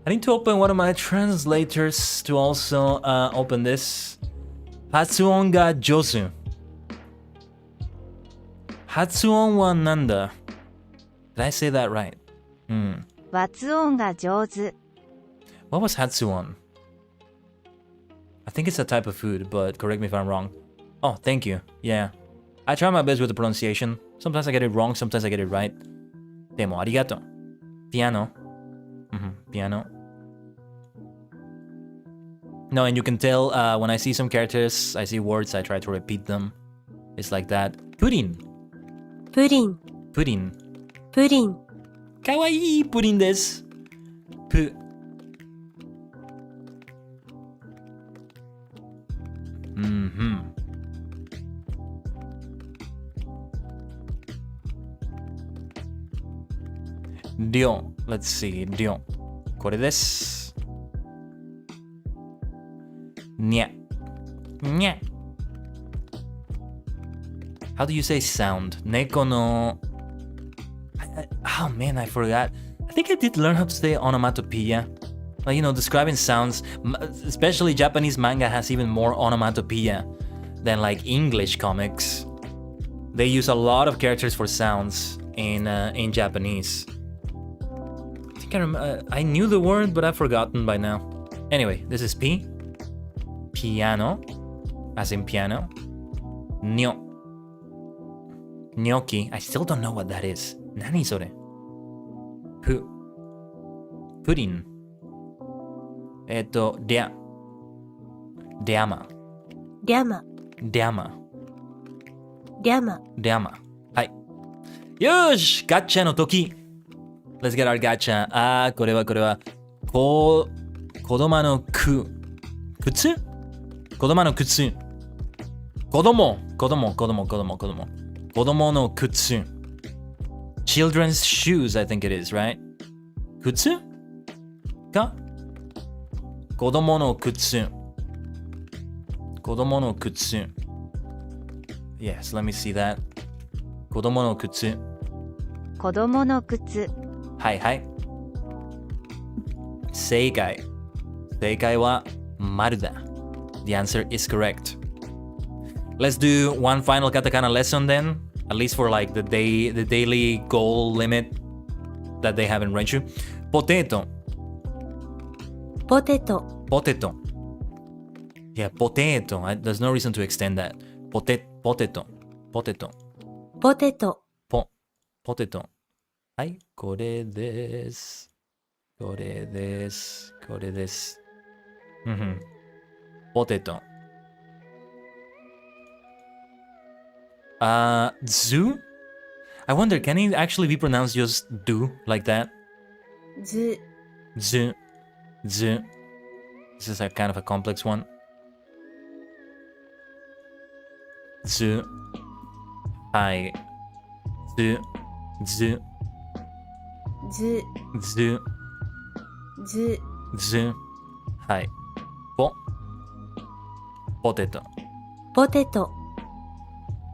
I need to open one of my translators to also open this. Hatsuon ga josu. Hatsuon wa nanda? Did I say that right? 発音が上手。 What was Hatsuon? I think it's a type of food, but correct me if I'm wrong. Oh, thank you. Yeah. I try my best with the pronunciation. Sometimes I get it wrong, sometimes I get it right. Demo, arigato. Piano. Piano. No, and you can tell when I see some characters, I see words, I try to repeat them. It's like that. Pudding. Pudding. Pudding. Pudding. Kawaii pudding desu. Pu. Ryo. Let's see. Ryo. これです。にゃ。にゃ。How do you say sound? Neko no... Oh man, I forgot. I think I did learn how to say onomatopoeia. Like, you know, describing sounds. Especially Japanese manga has even more onomatopoeia than like English comics. They use a lot of characters for sounds in Japanese. I think I knew the word, but I've forgotten by now. Anyway, this is P. Piano, as in piano. Nyo. Gnocchi. I still don't know what that is. Nani sore? Pu. Pudding. Dia. Diama. Llama. Diama. Llama. Diama. Hai. Yosh! Gacha no toki. Let's get our gacha. Ah, これは。子供の靴？子供の靴。子供の靴。children's shoes, I think it is, right? 靴か子供の靴。子供の靴。Yes, let me see that. 子供の靴。子供の靴。はいはい。正解。正解は丸だ。The answer is correct. Let's do one final katakana lesson then, at least for like the daily goal limit that they have in Renshu. Potato. ポテト、 Potato. Yeah, potato. There's no reason to extend that. Potato. Potato. ポテト、 Potato. はい、これです。これです。これです。Potato. Zoo? I wonder, can it actually be pronounced just do like that? ず、 Zoo. Zoo. This is a kind of a complex one. Zoo. Hi. Zoo. Zoo. ず、 Zoo. ず、 Zoo. Hi. Potato. ポテト、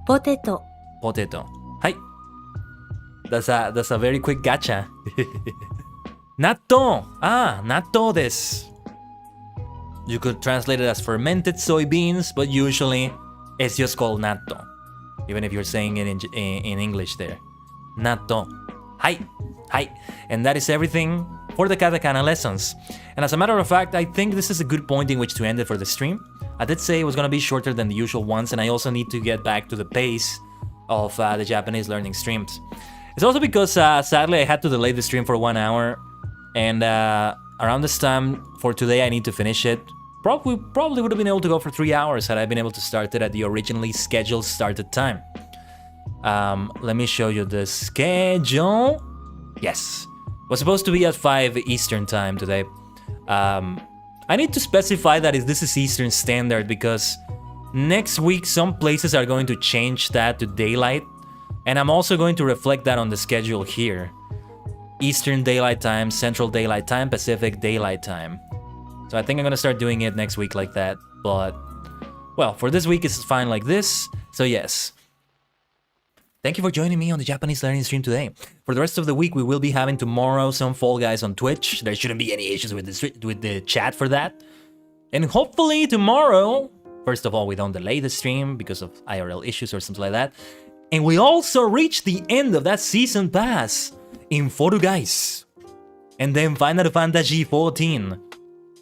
ポテト、 Potato. Hi. That's a very quick gacha. 納豆. Ah, 納豆です. You could translate it as fermented soybeans, but usually it's just called natto. Even if you're saying it in English there. Natto. Hi. Hi. And that is everything for the katakana lessons. And as a matter of fact, I think this is a good point in which to end it for the stream. I did say it was going to be shorter than the usual ones, and I also need to get back to the pace of the Japanese learning streams. It's also because, sadly, I had to delay the stream for 1 hour, and around this time for today, I need to finish it. Probably would have been able to go for 3 hours had I been able to start it at the originally scheduled started time. Let me show you the schedule. Yes, was supposed to be at 5 Eastern time today. I need to specify that this is Eastern Standard because next week some places are going to change that to daylight, and I'm also going to reflect that on the schedule here. Eastern Daylight Time, Central Daylight Time, Pacific Daylight Time. So I think I'm gonna start doing it next week like that, but well, for this week it's fine like this, so yes. Thank you for joining me on the Japanese learning stream today. For the rest of the week, we will be having tomorrow some Fall Guys on Twitch. There shouldn't be any issues with the chat for that. And hopefully tomorrow, first of all, we don't delay the stream because of IRL issues or something like that. And we also reach the end of that season pass in Fall Guys. And then Final Fantasy 14,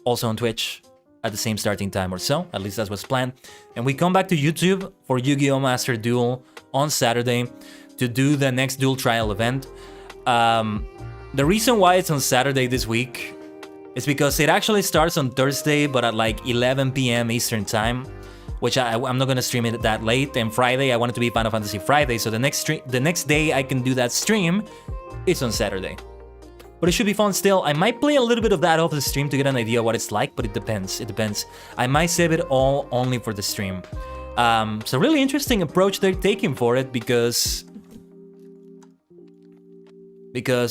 also on Twitch at the same starting time or so. At least that's what's planned. And we come back to YouTube for Yu-Gi-Oh! Master Duel on Saturday to do the next dual trial event. The reason why it's on Saturday this week is because it actually starts on Thursday, but at like 11 p.m. Eastern time, which I'm not gonna stream it that late. And Friday, I want it to be Final Fantasy Friday, so the next day I can do that stream is on Saturday. But it should be fun still. I might play a little bit of that off the stream to get an idea of what it's like, but it depends. It depends. I might save it all only for the stream. It's a really interesting approach they're taking for it because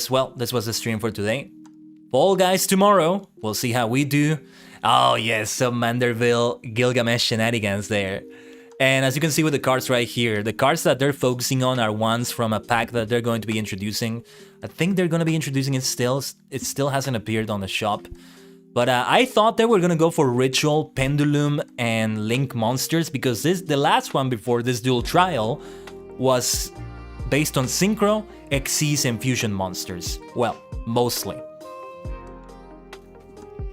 well, this was the stream for today. Fall Guys tomorrow. We'll see how we do. Oh yes, some Manderville Gilgamesh shenanigans there. And as you can see with the cards right here, the cards that they're focusing on are ones from a pack that they're going to be introducing. I think they're going to be introducing it still. It still hasn't appeared on the shop. But I thought they were going to go for Ritual, Pendulum, and Link monsters because the last one before this dual trial was based on Synchro, Xyz, and Fusion monsters. Well, mostly.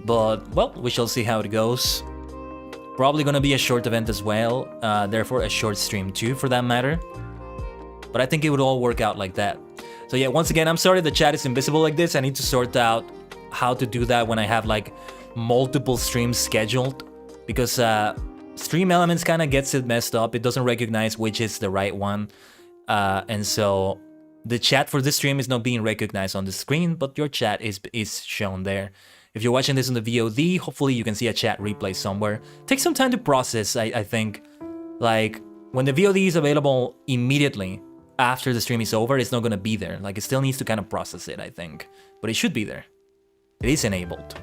But, well, we shall see how it goes. Probably gonna be a short event as well, therefore a short stream too, for that matter. But I think it would all work out like that. So yeah, once again, I'm sorry the chat is invisible like this. I need to sort out how to do that when I have like multiple streams scheduled. Because Stream Elements kind of gets it messed up. It doesn't recognize which is the right one. And so the chat for this stream is not being recognized on the screen, but your chat is shown there. If you're watching this on the VOD, hopefully you can see a chat replay somewhere. Take some time to process, I think. Like, when the VOD is available immediately, after the stream is over, it's not gonna be there. Like, it still needs to kind of process it, I think. But it should be there. It is enabled.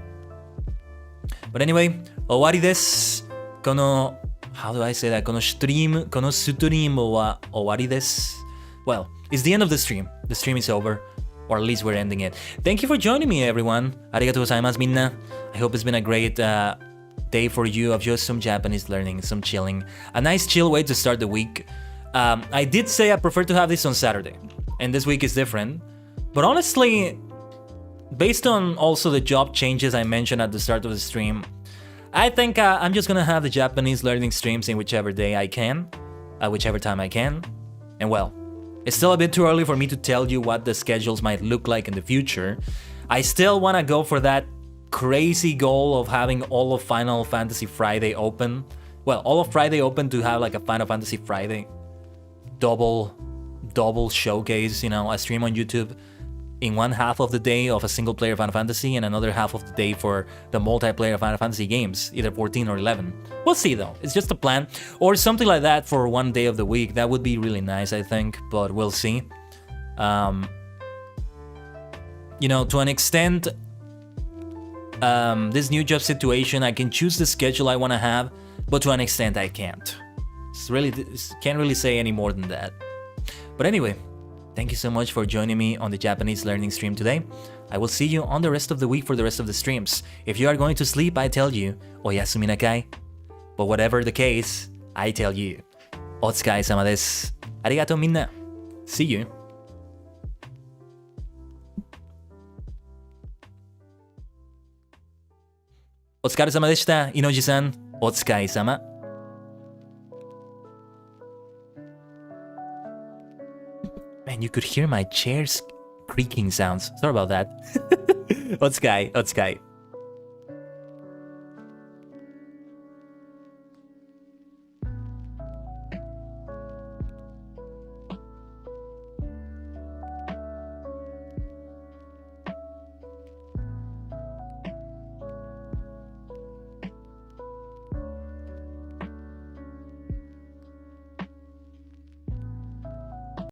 But anyway, 終わりです。この How do I say that? このストリームは終わりです。Well, it's the end of the stream. The stream is over. Or at least we're ending it. Thank you for joining me, everyone. ありがとうございます、みんな。I hope it's been a great day for you of just some Japanese learning, some chilling. A nice chill way to start the week. I did say I prefer to have this on Saturday. And this week is different. But honestly, based on also the job changes I mentioned at the start of the stream, I think I'm just gonna have the Japanese learning streams in whichever day I can, whichever time I can. And well, it's still a bit too early for me to tell you what the schedules might look like in the future. I still wanna go for that crazy goal of having all of Final Fantasy Friday open. Well, all of Friday open to have like a Final Fantasy Friday double showcase, you know, a stream on YouTube in one half of the day of a single player Final Fantasy and another half of the day for the multiplayer Final Fantasy games, either 14 or 11. We'll see though, it's just a plan. Or something like that for one day of the week. That would be really nice, I think, but we'll see. You know, to an extent, this new job situation, I can choose the schedule I want to have, but to an extent I can't. Can't really say any more than that. But anyway, thank you so much for joining me on the Japanese learning stream today. I will see you on the rest of the week for the rest of the streams. If you are going to sleep, I tell you, oyasumi nakai. But whatever the case, I tell you, otsukaresama desu. Arigatou minna. See you. お疲れ様でした。いのじさん、お疲れ様。Man, you could hear my chairs creaking sounds. Sorry about that. お疲れ。